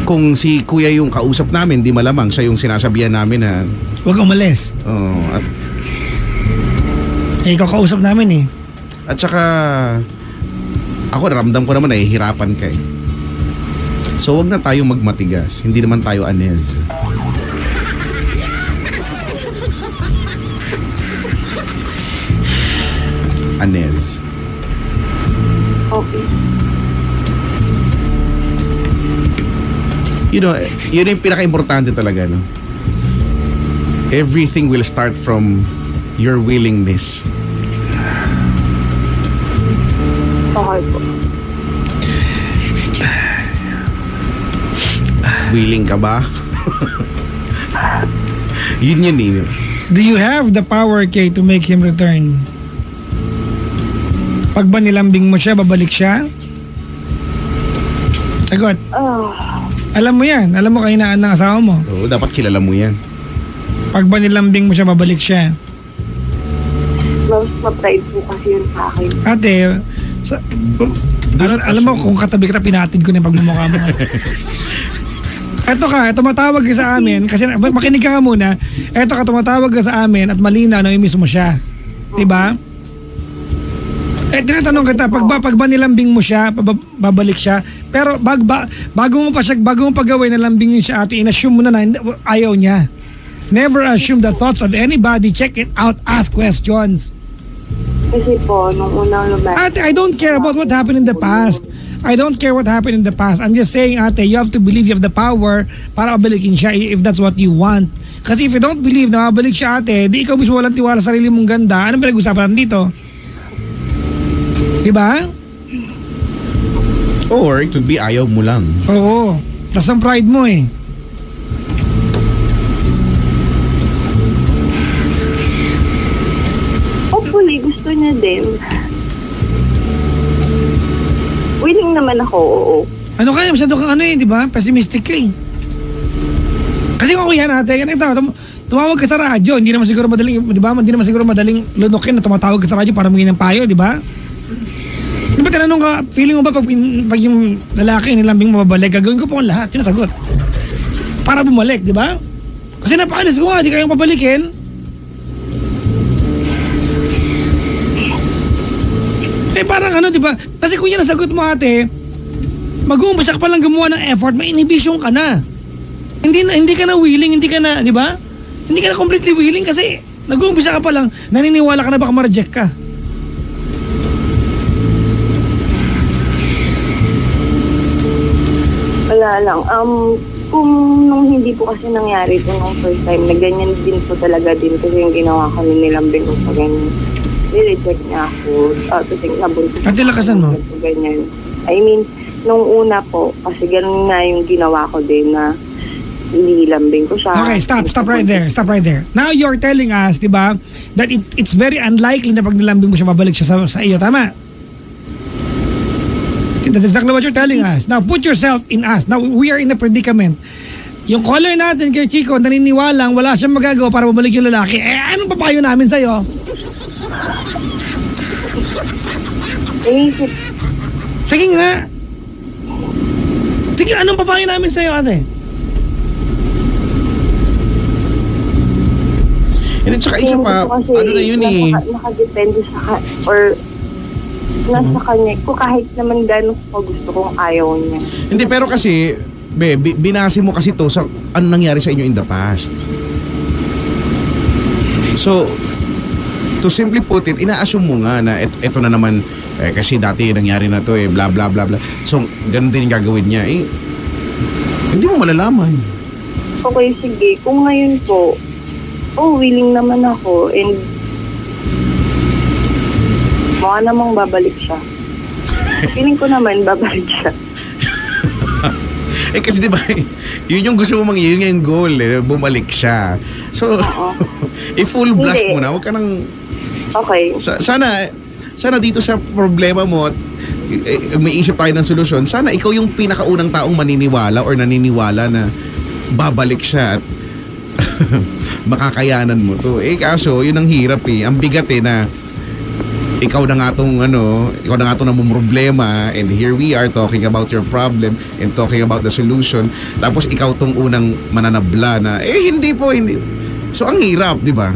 B: kung si kuya yung kausap namin, di malamang siya yung sinasabihan namin na
C: Huwag umalis.
B: at
C: Ikaw kausap namin eh.
B: at saka ako naramdam ko naman nahihirapan ka eh. So wag na tayo magmatigas. Hindi naman tayo anez. Anez.
D: Okay.
B: Yun yung pinaka-importante talaga, no? Everything will start from your willingness.
D: Okay po.
B: Willing ka ba? Yun eh.
C: Do you have the power, Kay, to make him return? Pag ba nilambing mo siya, babalik siya? Sagot. Alam mo yan. Alam mo kahinaan ng asawa mo.
B: Oo, dapat kilala mo yan.
C: Pag ba nilambing mo siya, babalik siya.
D: Mas ma-pride po kasi yun sa akin.
C: Ate, alam mo kung katabi kita, pinatid ko na yung pagmumukha mo. Tumatawag ka sa amin, kasi makinig ka nga muna. Tumatawag ka sa amin at malinaw na imiss mo siya. Diba? Tinatanong kita, pag ba nilambing mo siya, babalik siya. Pero bago mo pagawin na lambingin siya, ate, in-assume mo na ayaw niya. Never assume the thoughts of anybody. Check it out. Ask questions.
D: Kasi po, nung unang lumabas.
C: Ate, I don't care about what happened in the past. I don't care what happened in the past. I'm just saying, ate, you have to believe you have the power para mabalikin siya if that's what you want. Kasi if you don't believe na mabalik siya, ate, di ikaw mismo walang tiwala sa sarili mong ganda. Anong pinag-usapan natin dito? Diba?
B: Or it could be ayaw mo lang.
C: Oo. Tas ang pride mo eh.
D: Hopefully, gusto niya din. Willing naman ako, oo.
C: Ano kaya? Masyado kang di ba? Pessimistic ka eh. Kasi kung yan ate, tumawag ka sa radyo, hindi naman siguro madaling, di ba? Hindi naman siguro madaling lunukin na tumatawag ka sa radyo para mungin ng payo, di ba? Di ba tinanong ka, feeling mo ba pag yung lalaki nilambing mababalik, gagawin ko po ang lahat, yun ang sagot. Para bumalik, di ba? Kasi napaalis ko nga, di kayong pabalikin. Parang di ba? Kasi kung yan ang sagot mo ate, mag-uumpisa ka palang gumawa ng effort, may inhibition ka na. Hindi ka na willing, hindi ka na, di ba? Hindi ka na completely willing kasi nag-uumpisa ka pa lang, naniniwala ka na baka ma-reject ka.
D: Wala lang. Kung nung hindi po kasi nangyari ito nung first time, na ganyan din po talaga din kasi yung ginawa ko, nilambing ko sa ganyan. Nire-check niya ako. Tapos nabuntis
C: Ate, lakasan mo.
D: Ganyan. I mean, nung una po, kasi ganun nga yung ginawa ko din na nilambing ko siya.
C: Okay, stop right there. Stop right there. Now you're telling us, di ba, that it's very unlikely na pag nilambing mo siya, babalik siya sa iyo. Tama? That's exactly what you're telling us. Now, put yourself in us. Now, we are in a predicament. Yung caller natin kay Chico, naniniwalang wala siyang magagawa para bumalik yung lalaki. Anong papayo namin sa'yo?
D: Inisip,
C: Sige nga. Sige, anong papayo namin sa'yo, ate?
B: And then, tsaka isa pa,
D: kasi
B: ano na yun eh.
D: Nakadepende sa or nasa kanya. Kung kahit naman gano'n ko gusto kong ayaw niya.
B: Hindi, pero kasi, binase mo kasi to sa ano nangyari sa inyo in the past. So, to simply put it, ina-assume mo nga na eto na naman, kasi dati nangyari na to bla bla bla bla. So, ganun din yung gagawin niya. Hindi mo malalaman.
D: Okay, sige. Kung ngayon po, willing naman ako and mukha namang babalik siya. Feeling ko naman babalik siya.
B: Kasi diba, yun yung gusto mo mangyari, yun nga yung goal, bumalik siya. So, full blast
D: Hindi.
B: mo na, huwag ka nang...
D: Okay.
B: Sana dito sa problema mo, may isip tayo ng solusyon, sana ikaw yung pinakaunang taong maniniwala or naniniwala na babalik siya at makakayanan mo to. Kaso, yun ang hirap ang bigat na ikaw na nga tong namumroblema and here we are talking about your problem and talking about the solution. Tapos ikaw tong unang mananabla na, hindi. So, ang hirap, di ba?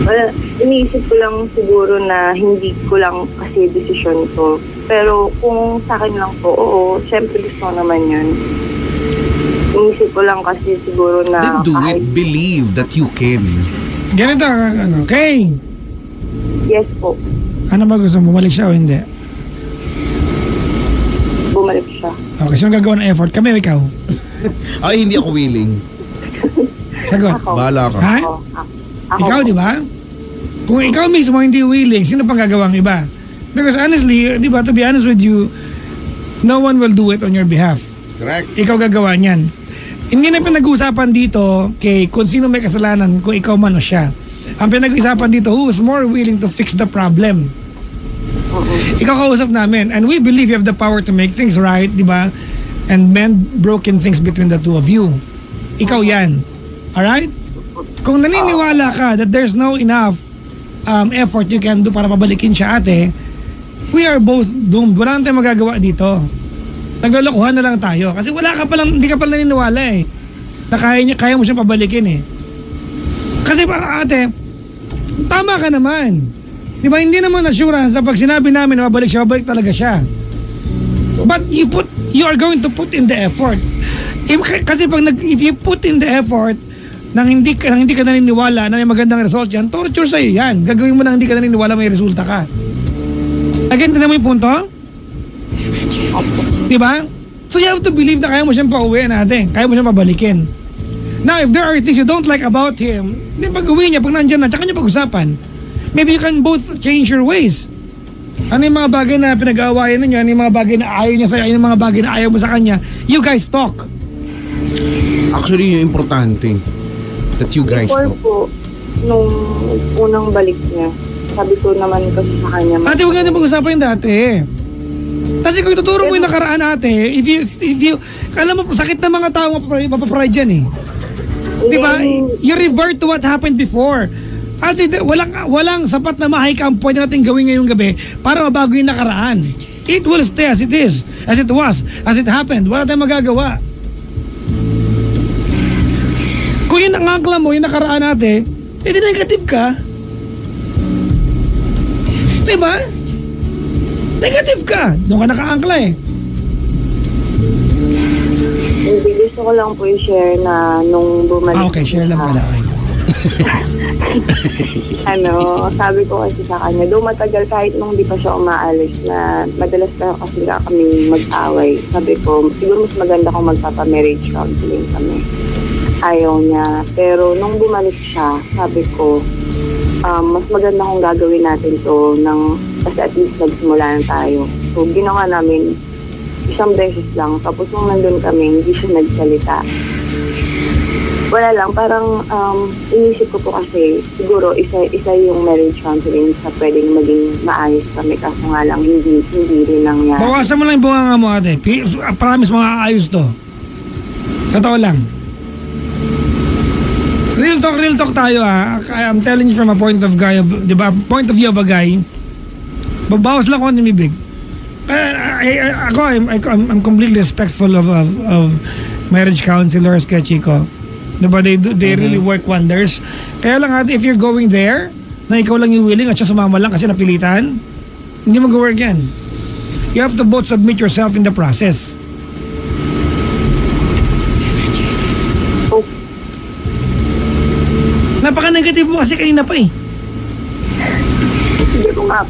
D: Well, iniisip ko lang siguro na hindi ko lang kasi desisyon to. Pero kung sa akin lang po, oo, syempre gusto ko naman yun. Iniisip ko lang kasi siguro na...
B: Then do it. Believe that you can.
C: Ganito, okay.
D: Yes po,
C: Ano ba gusto mo? Bumalik siya o hindi?
D: bumalik siya.
C: Okay, sino gagawa ng effort? Kami o ikaw?
B: Ay, hindi ako willing.
C: Sagot.
D: Ako.
B: Bahala ka.
C: Ha?
D: Ako
C: Ikaw,
D: po.
C: di ba? Kung ikaw mismo hindi willing, sino pang gagawang iba? Because honestly, di ba, to be honest with you, no one will do it on your behalf.
B: Correct.
C: Ikaw gagawa niyan. Hindi na pinag-uusapan dito kung sino may kasalanan, kung ikaw man o siya. Ang pinag-uusapan dito, who is more willing to fix the problem? Ikaw kausap namin. And we believe you have the power to make things right, di ba? And mend broken things between the two of you. Ikaw yan. Alright? Kung naniniwala ka that there's no enough effort you can do para pabalikin siya, ate, we are both doomed. Wala nang tayong magagawa dito. Naglolokohan na lang tayo. Kasi hindi ka palang naniniwala na kaya mo siyang pabalikin Kasi ate, tama ka naman. Di ba, hindi naman assurance na pag sinabi namin na babalik talaga siya. But you are going to put in the effort. Kasi if you put in the effort nang hindi ka naniniwala na may magandang result yan, torture sa'yo yan. Gagawin mo nang hindi ka naniniwala may resulta ka. Again, tinan mo yung punto? Diba? So you have to believe na kaya mo siyang pauwi natin. Kaya mo siyang pabalikin. Now, if there are things you don't like about him, hindi pag-uwi niya, pag nandyan na, tsaka niya pag-usapan. Maybe you can both change your ways. Ano yung mga bagay na pinag-aawayan ninyo? Ano yung mga bagay na ayaw niya sa'yo? Ano yung mga bagay na ayaw mo sa kanya? You guys talk.
B: Actually, yung importante that you guys
D: Before
B: talk.
D: po, nung unang balik niya, sabi ko naman kasi sa kanya,
C: Ate, huwag natin pag-usapan yung dati. Kasi kung tuturo mo yung nakaraan ate, if you, alam mo, sakit na mga tao mapapride dyan Diba? You revert to what happened before. Ate, walang sapat na mahikam pwede natin gawin ngayong gabi para mabago yung nakaraan. It will stay as it is, as it was, as it happened. Wala tayong magagawa. Kung yung nangangkla mo, yung nakaraan ate, edi negative ka. Diba? Negative ka. Doon ka nakaangkla
D: Hindi, gusto ko lang po i-share na nung bumalik
C: okay, share lang
D: siya,
C: pala kayo.
D: Sabi ko kasi sa kanya, do matagal kahit nung di pa siya umaalis na madalas na kasi nga kami mag-away. Sabi ko, siguro mas maganda kung magpapa-marriage counseling kami. Ayaw niya. Pero nung bumalik siya, sabi ko, mas maganda kung gagawin natin to kasi at least nagsimula na tayo. So, ginawa namin isang beses lang. Tapos nung nandun kami, hindi siya nagsalita. Wala lang, parang inisip ko po kasi siguro isa yung marriage counseling sa pwedeng maging maayos kami. Kaso nga lang, hindi rin nangyari.
C: Bawasan mo lang yung bunganga mo, ate. Promise mga ayos to. Totoo lang. Real talk tayo ha. I'm telling you from a point of guy, di ba? Point of view of a guy. Babawas lang ako ng bibig. I'm completely respectful of marriage counselors kay Chico. Diba? They really work wonders. Kaya lang ate, if you're going there, na ikaw lang yung willing at siya sumama lang kasi napilitan, hindi mag-work yan. You have to both submit yourself in the process.
D: Oh,
C: Napaka-negative mo kasi kanina pa eh.
D: hindi ko nga.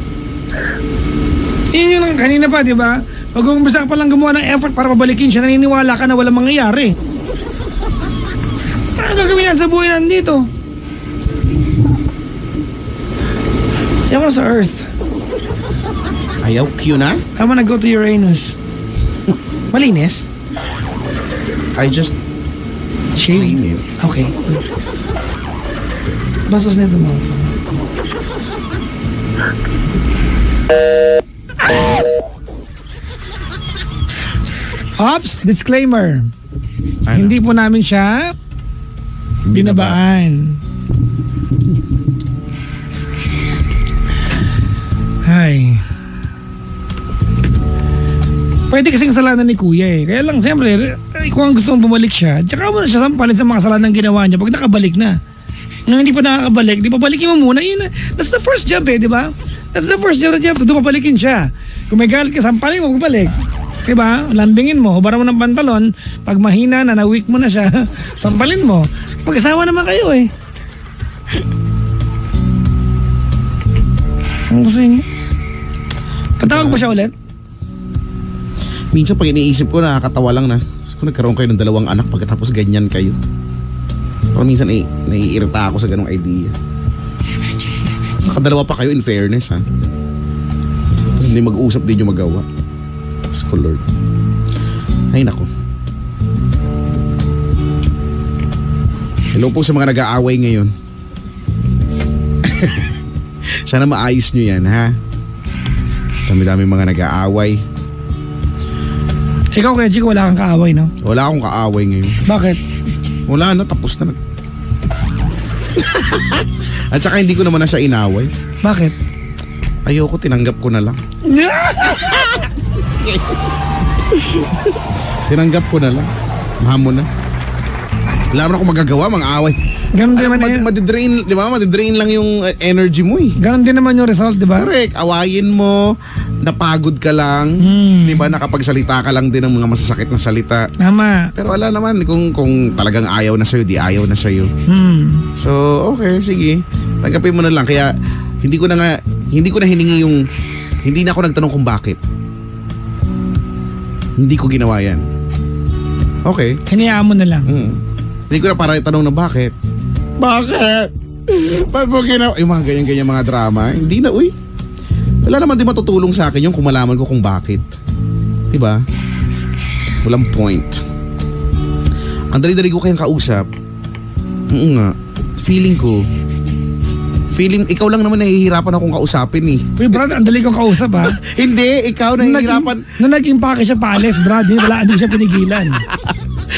C: Yun yung kanina pa, di ba? Mag-uumpisa ka palang gumawa ng effort para pabalikin siya, naniniwala ka na walang mangyayari. Ano gagawin yan sa buhay nandito? Ayaw ko na sa Earth.
B: Ayaw, Q na?
C: I wanna go to Uranus. Malinis?
B: I just
C: Shave?
B: clean it.
C: Okay, good. Basos nito mo. Ops, disclaimer.
B: Ano?
C: Hindi po namin siya binabaan. Ay. Pwede kasing kasalanan ni Kuya eh. Kaya lang, siyempre, kung ang gusto mong bumalik siya, tsaka mo na siya sampalin sa mga kasalanan ginawa niya pag nakabalik na. Nung hindi pa nakakabalik, di pa balikin mo muna. Yun, that's the first job eh, di ba? That's the first job that you have to do, papalikin siya. Kung may galit ka, sampalin mo, pagbalik. Diba? Lambingin mo, hubaran mo ng pantalon. Pag mahina na weak mo na siya, sampalin mo. Mag-asawa naman kayo eh. Ang gusto niyo? Tatawag ba siya ulit?
B: Minsan pag iniisip ko, nakakatawa lang na. Kung nagkaroon kayo ng 2 anak pagkatapos ganyan kayo. Parang minsan naiirita ako sa ganong idea. Nakadalawa pa kayo in fairness ha. Tapos hindi mag-uusap din yung magawa. Diyos ko Lord. Ay nako. Hello po sa mga nag-aaway ngayon. Sana maayos nyo yan ha. Dami-dami mga nag-aaway.
C: Ikaw kaya Chico, wala kang kaaway, no?
B: Wala akong kaaway ngayon.
C: Bakit?
B: Wala na, tapos na. At saka hindi ko naman na siya inaway.
C: Bakit?
B: Ayoko, tinanggap ko na lang. Tinanggap ko na lang. Mahamo na. Wala rin ako magagawa, mga away.
C: Ganun din naman yun.
B: Madidrain, di ba? Madidrain lang yung energy mo eh.
C: Ganun din naman yung result, di ba?
B: Correct. Awayin mo, napagod ka lang. Di ba? Nakapagsalita ka lang din ng mga masasakit na salita.
C: Tama.
B: Pero wala naman kung talagang ayaw na sa'yo, di ayaw na sa'yo. So, okay, sige. Tanggapin mo na lang. Kaya, hindi ko na hiningi yung, hindi na ako nagtanong kung bakit. Hindi ko ginawa yan. Okay.
C: Hinayaan mo na lang.
B: Hindi ko na para itanong na bakit. Bakit? Ba't mo ginawa? Yung mga ganyan-ganyan mga drama. Hindi na, uy. Wala naman din matutulong sa akin yung kung malaman ko kung bakit. Diba? Walang point. Ang dali-dali ko kayang kausap. Oo nga. Feeling, ikaw lang naman nahihirapan akong kausapin eh.
C: Uy, Brad, ang dali kong kausap ha.
B: Hindi, ikaw nahihirapan.
C: Nung nag-impake siya paalis, Brad, hindi siya pinigilan.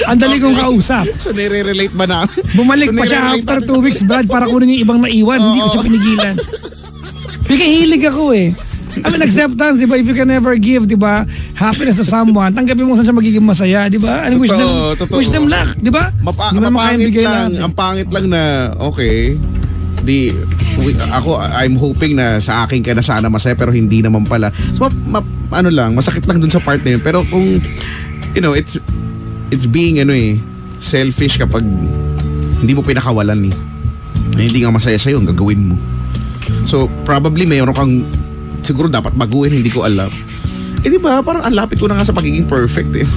C: Ang dali kong kausap.
B: So, nire-relate ba namin?
C: Bumalik pa siya after 2 weeks, Brad, para kunin yung ibang naiwan. Hindi ko siya pinigilan. Hilig ako eh. I mean, acceptance, di ba? If you can never give, di ba, happiness to someone, tanggapin mo saan siya magiging masaya, di ba? And wish them luck, di ba?
B: Mapangit lang. Ang pangit lang na, okay, I'm hoping na sa akin ka na sana masaya pero hindi naman pala. So, masakit lang dun sa part na yun. Pero kung, it's being, selfish kapag hindi mo pinakawalan eh. hindi nga masaya sa'yo, ang gagawin mo. So, probably mayroon kang, siguro dapat baguhin, hindi ko alam. Eh di ba, parang ang lapit ko na nga sa pagiging perfect eh.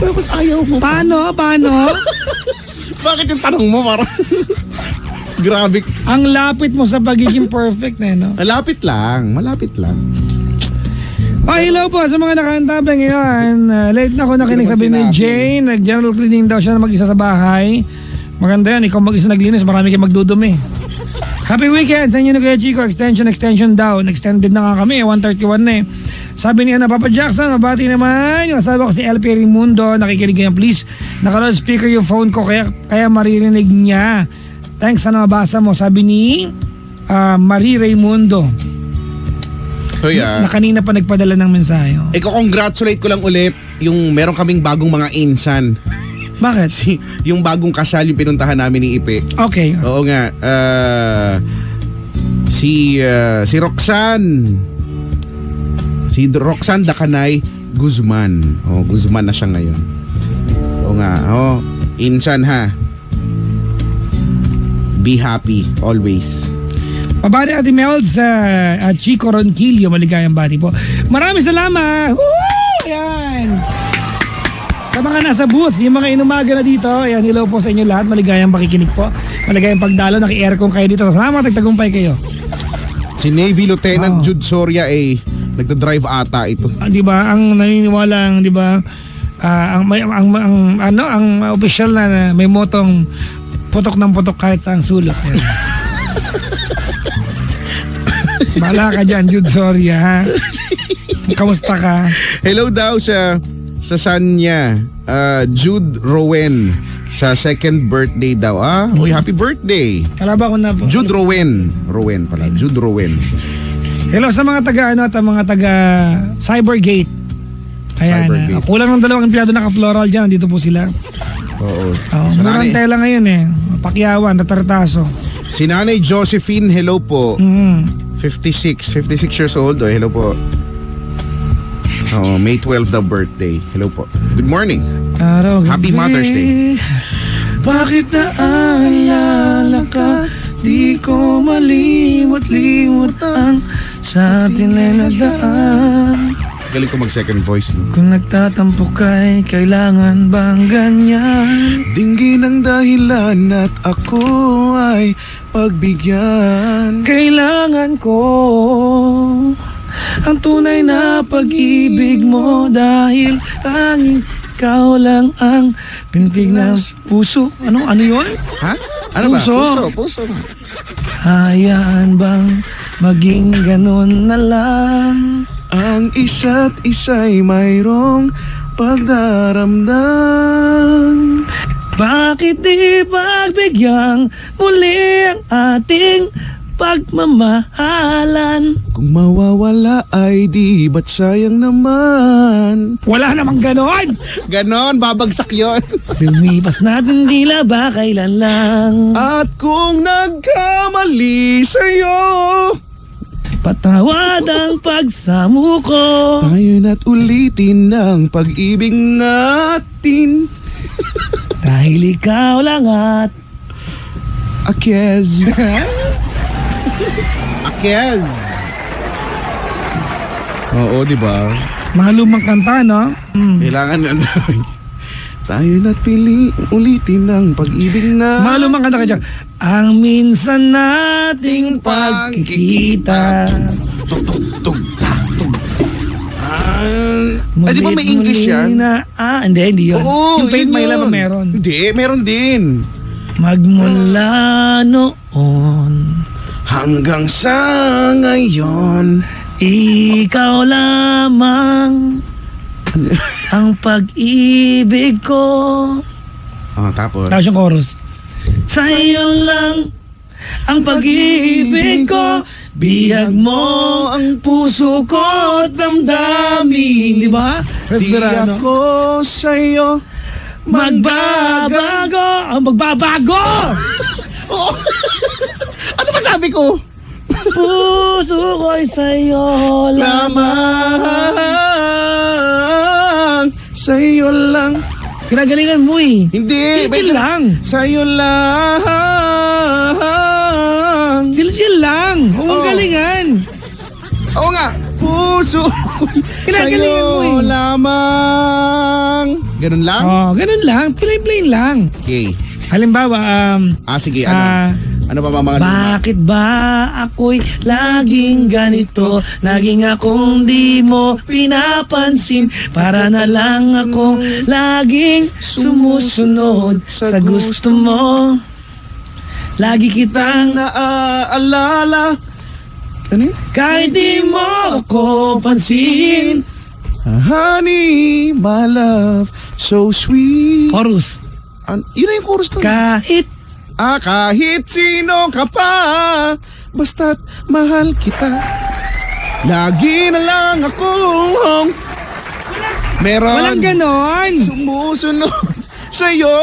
B: Tapos ayaw mo.
C: Paano?
B: Bakit yung tanong mo parang grabe.
C: Ang lapit mo sa pagiging perfect na, no?
B: Malapit lang.
C: Hello po sa mga nakaantabang ngayon. Late na ako nakinig, sabi ni Jane. Nag-general cleaning daw siya na mag-isa sa bahay. Maganda yan, ikaw mag-isa naglinis, marami kayong magdudumi. Happy weekend sa inyo na Kuya Chico. Extension down. Extended na nga kami, 1:31 na eh. Sabi niya na Papa Jackson, mabati naman yung asawa ko si LP Raimundo. Nakikinig kayo please. Naka-loud speaker yung phone ko kaya maririnig niya. Thanks sa nabasa mo. Sabi ni Marie Raimundo.
B: Hoy,
C: Na kanina pa nagpadala ng mensahe.
B: congratulate ko lang ulit yung meron kaming bagong mga insan.
C: Bakit?
B: Yung bagong kasal yung pinuntahan namin ni Ipe.
C: Okay.
B: Oo nga. Si Roxanne. Si Roxanne Dakanay Guzman. Guzman na siya ngayon. Oo nga. Insan ha. Be happy always.
C: Pabati Ate Melz at Chico Ronquillo, maligayang bati po. Maraming salamat! Woo! Ayan! Sa mga nasa booth, yung mga inumaga na dito, ayan, hello po sa inyo lahat, maligayang pakikinig po. Maligayang pagdalo, naki-aircon kayo dito. Salamat, tagtagumpay kayo.
B: Si Navy Lieutenant Jude Soria nagda-drive ata ito.
C: Di ba, ang naniniwala, di ba, ang official na may motong putok ng putok kahit sa ang sulok. Bahala ka dyan, Jude Soria, ha? Kamusta ka?
B: Hello daw sa son niya, Jude Rowen, sa second birthday daw. Uy, happy birthday.
C: Kalaba ko na po.
B: Jude Rowen. Rowen pala. Jude Rowen.
C: Hello sa mga taga Cybergate. Ayan,
B: Cybergate.
C: kulang ng 2 empleyado naka-floral dyan. Dito po sila.
B: Oo.
C: Murang tela ngayon eh. Pakyawan, retartaso.
B: Si Nanay Josephine, hello po. 56 years old. Hello po. May 12 daw birthday. Hello po. Good morning. Happy Mother's Day.
C: Bakit naalala ka? Di ko malimot-limot ang sa atin ay nagdaan.
B: Galing ko mag second voice. No?
C: Kung nagtatampo kay kailangan bang ganyan?
B: Dinggin ang dahilan at ako ay pagbigyan.
C: Kailangan ko ang tunay na pag-ibig mo dahil tanging ikaw lang ang pintig ng puso. Ano yun?
B: Ha? Ano
C: Puso.
B: ba? Puso.
C: Hayaan bang maging ganun na lang?
B: Ang isa't isa'y mayroong pagdaramdam.
C: Bakit di pagbigyang muli ang ating pagmamahalan?
B: Kung mawawala ay di ba't sayang naman?
C: Wala namang ganon!
B: Ganon, babagsak yon.
C: Lumipas natin tila ba kailan lang?
B: At kung nagkamali sa'yo,
C: Patawad ang pagsamo ko.
B: tayo na't ulitin ang pag-ibig natin.
C: Dahil ikaw lang at
B: Akez. Akez. Oo, di ba?
C: mga lumang kanta, no?
B: Kailangan na tayo na't ulitin ang pag-ibig na.
C: Mga lumang kanta ka dyan. Ang minsan nating pagkikita.
B: Di ba may English yan?
C: Hindi yun.
B: Oo,
C: yung Paint
B: yun
C: My Love
B: yun.
C: meron.
B: Hindi, meron din.
C: Magmula noon,
B: Hanggang sa ngayon,
C: ikaw lamang ang pag-ibig ko.
B: tapos?
C: Tapos yung chorus. Sa'yo lang ang pag-ibig ko. Bihag mo ang puso ko at damdamin. Di ba?
B: Di ako sa'yo
C: Magbabago! Ang magbabago!
B: Ano ba sabi ko?
C: Puso ko'y sa'yo lamang.
B: Lamang sa'yo lang.
C: Kinagalingan mo eh.
B: Hindi.
C: Chill lang.
B: Sa'yo lang.
C: Chill lang. Huwag mong
B: Oh.
C: galingan.
B: Oo nga. Puso.
C: Kinagalingan mo eh.
B: Sa'yo lamang. Ganun lang?
C: Oh, ganun lang. Plain lang.
B: Okay.
C: Halimbawa,
B: Sige. Ano? Ano pa ba mga
C: bakit ba ako'y laging ganito? Laging akong di mo pinapansin. Para na lang akong laging sumusunod sa gusto mo. Lagi kitang
B: naaalala? Ano yun?
C: kahit di mo ako pansin.
B: Honey, my love, so sweet.
C: Chorus.
B: Yun na yung chorus to.
C: Kahit
B: Kahit sino ka pa, basta't mahal kita. Lagi na lang akong meron.
C: walang ganon.
B: Sumusunod sa'yo.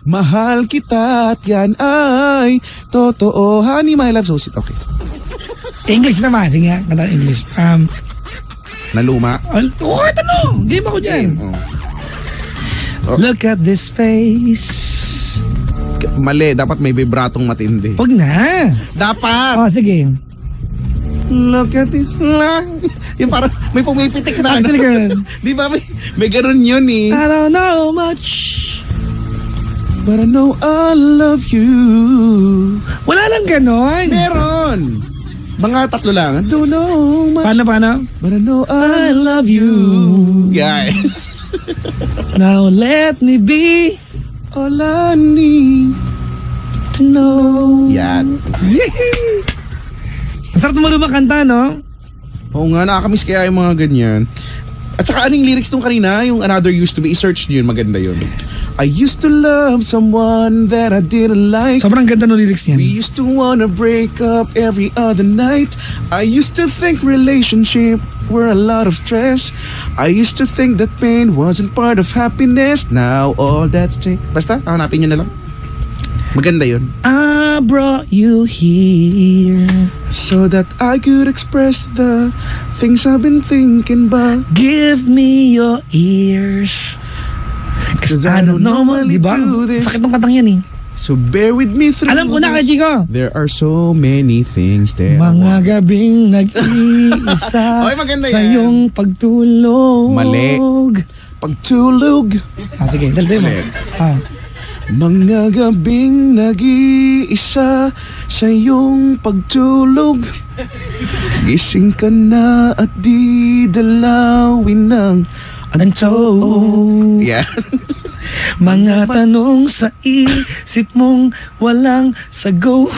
B: Mahal kita at yan ay totoo. Honey, my love, so sweet. Okay.
C: English naman. Sige nga, kanta English.
B: Naluma.
C: Tanong. Game ako dyan.
B: Oh.
C: Look at this face.
B: Mali, dapat may vibratong matindi.
C: Huwag na.
B: Dapat.
C: Oh, sige.
B: Look at this lang. Yung parang may pumipitik na.
C: Actually, ganun.
B: Di ba may ganun yun eh.
C: I don't know much.
B: But I know I love you.
C: Wala lang ganon.
B: Meron. Mga tatlo lang. I don't know much.
C: Paano?
B: But I know I
C: love you.
B: Yeah.
C: Now let me be
B: All I need
C: to know.
B: Yan.
C: Yehey! Ang sarap naman lumakanta, no?
B: Oo nga, nakakamiss kaya yung mga ganyan. At saka anong lyrics nung kanina, yung Another Used to Be, i-search nyo yun, maganda yun. I used to love someone that I didn't like.
C: Sobrang ganda ng lyrics niyan.
B: We used to wanna break up every other night. I used to think relationship were a lot of stress. I used to think that pain wasn't part of happiness. Now all that's changed. Basta, hanapin nyo na lang. Maganda yun.
C: I brought you here.
B: So that I could express the things I've been thinking about.
C: Give me your ears. Cause I don't normally
B: diba?
C: do this. Sakit ng kantang yan eh.
B: So bear with me through
C: Alam ko na,
B: this.
C: Kajiko.
B: There are so many things there.
C: Mga gabing nag-iisa
B: Oy, maganda
C: sa
B: yan.
C: iyong pagtulog.
B: Mali. Pagtulog.
C: Sige, dali mo.
B: Mali.
C: Mga
B: gabing nag-iisa sa iyong pagtulog. Gising ka na at di dalawin ng
C: antog.
B: Yeah.
C: Mga tanong sa isip mong walang sagot.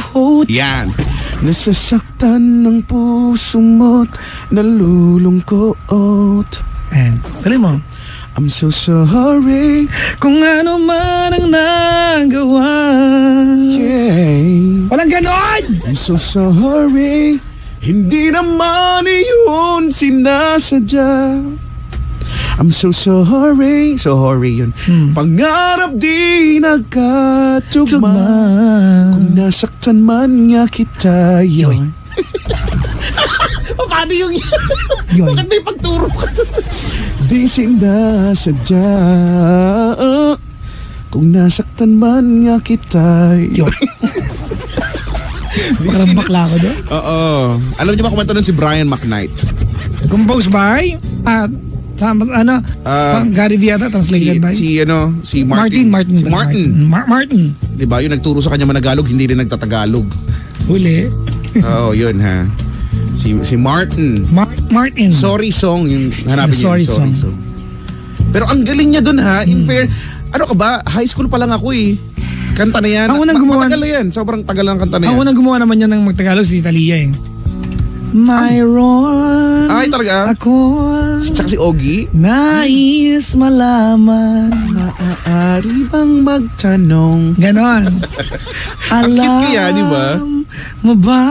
B: Yan. Nasasaktan ng puso mo't nalulungkot.
C: And, dali mo.
B: I'm so sorry.
C: Kung ano man ang nagawa.
B: Yeah.
C: Walang ganon!
B: I'm so sorry. Hindi naman iyon sinasadya. I'm so sorry. Sorry yun. Pangarap di nagkatugma. Kung nasaktan man nga kita yun. Paano yung
C: Yun.
B: Bakit may pagturo ka? Di sinasadya. Kung nasaktan man nga kita
C: Yun. Parang bakla ko doon.
B: Oo. Alam niyo ba kumanta nun si Brian McKnight?
C: Composed by Gary Viata, translated by
B: Si Martin. Si Martin.
C: Martin.
B: Diba? Yung nagturo sa kanya managalog, hindi rin nagtatagalog.
C: Huli.
B: Oo, yun ha. Si Martin.
C: Martin.
B: Sorry Song, yung hanapin niyo.
C: Sorry
B: Sorry
C: Song.
B: Song. Pero ang galing niya dun ha. In fair, ano ka ba? High school pa lang ako eh. Kanta na yan.
C: Ang unang gumawa-
B: Matagal na yan. Sobrang tagal ng kanta na yan.
C: Ang unang gumawa naman yan ng magtagalog si Italia eh. Mayroon
B: Ay, talaga?
C: ako
B: Tsaka si Ogie.
C: nais malaman.
B: Maaari bang magtanong?
C: Ganon.
B: Ang cute kaya, di ba?
C: mo ba?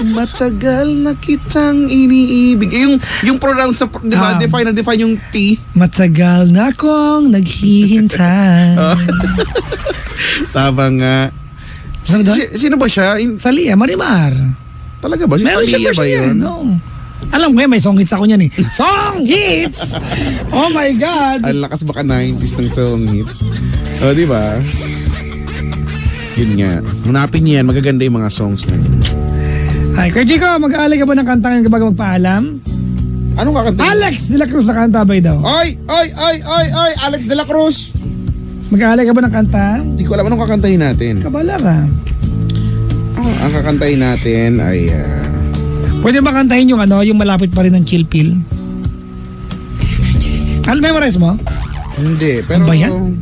B: Matagal na kitang iniibig. Yung pronouns na, di ba? Define yung T.
C: Matagal na akong naghihintay.
B: Tama nga.
C: Sino doon?
B: Sino ba siya?
C: Salia, Marimar.
B: Talaga ba? Si
C: Meron siya
B: Talia ba
C: version
B: yun?
C: yan, no? Alam ko may song hits ako niyan eh. Song hits! Oh my God!
B: Ang lakas baka 90s ng song hits. O, di ba? Yun nga. Hanapin niyo yan. Magaganda yung mga songs na yun.
C: Ay, Kuya Chico, mag-aalay ka ba ng kanta ngayon kapag magpaalam?
B: Anong kakanta?
C: Alex de la Cruz nakantabay daw.
B: Ay! Alex de la Cruz!
C: Mag-aalay ka ba ng kanta?
B: Hindi ko alam anong kakantahin natin.
C: Kabala ka.
B: Ang kakantahin natin ay...
C: Pwede ba kantahin yung yung malapit pa rin ng Chill Pill? Alam, memorize mo?
B: Hindi, pero...
C: Ano ba yan?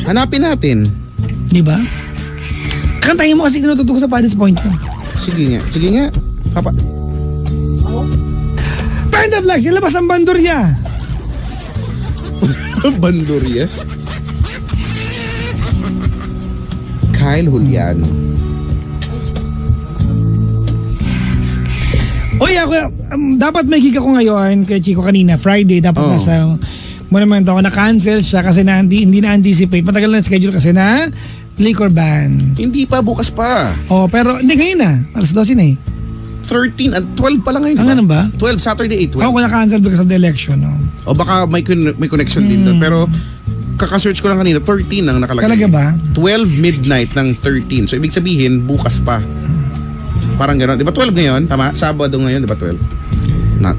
B: Hanapin natin.
C: Di ba? Kantahin mo kasi tinututok sa Paddy's Point yun.
B: Sige nga. Papa.
C: Panda Vlogs, ilabas ang bandurya.
B: Bandurya. Kyle Juliano.
C: Oy, ako, dapat may gig ako ngayon kay Chico kanina, Friday, dapat
B: Oh.
C: nasa monument ako, na-cancel siya kasi hindi na-anticipate. Matagal na schedule kasi na liquor ban.
B: Hindi pa, bukas pa.
C: Oh, pero hindi ngayon na, alas 12 na eh.
B: 13 at 12 pa lang ngayon.
C: Ang ganun ba?
B: 12, Saturday 8, 12.
C: Ako na-cancel because of the election. No?
B: O baka may connection din doon. Pero kaka-search ko lang kanina, 13 ang nakalagay.
C: Talaga ba?
B: 12 midnight ng 13. So ibig sabihin, bukas pa. Parang gano'n. Di ba 12 ngayon? Tama? Sabado ngayon, di ba 12? Not.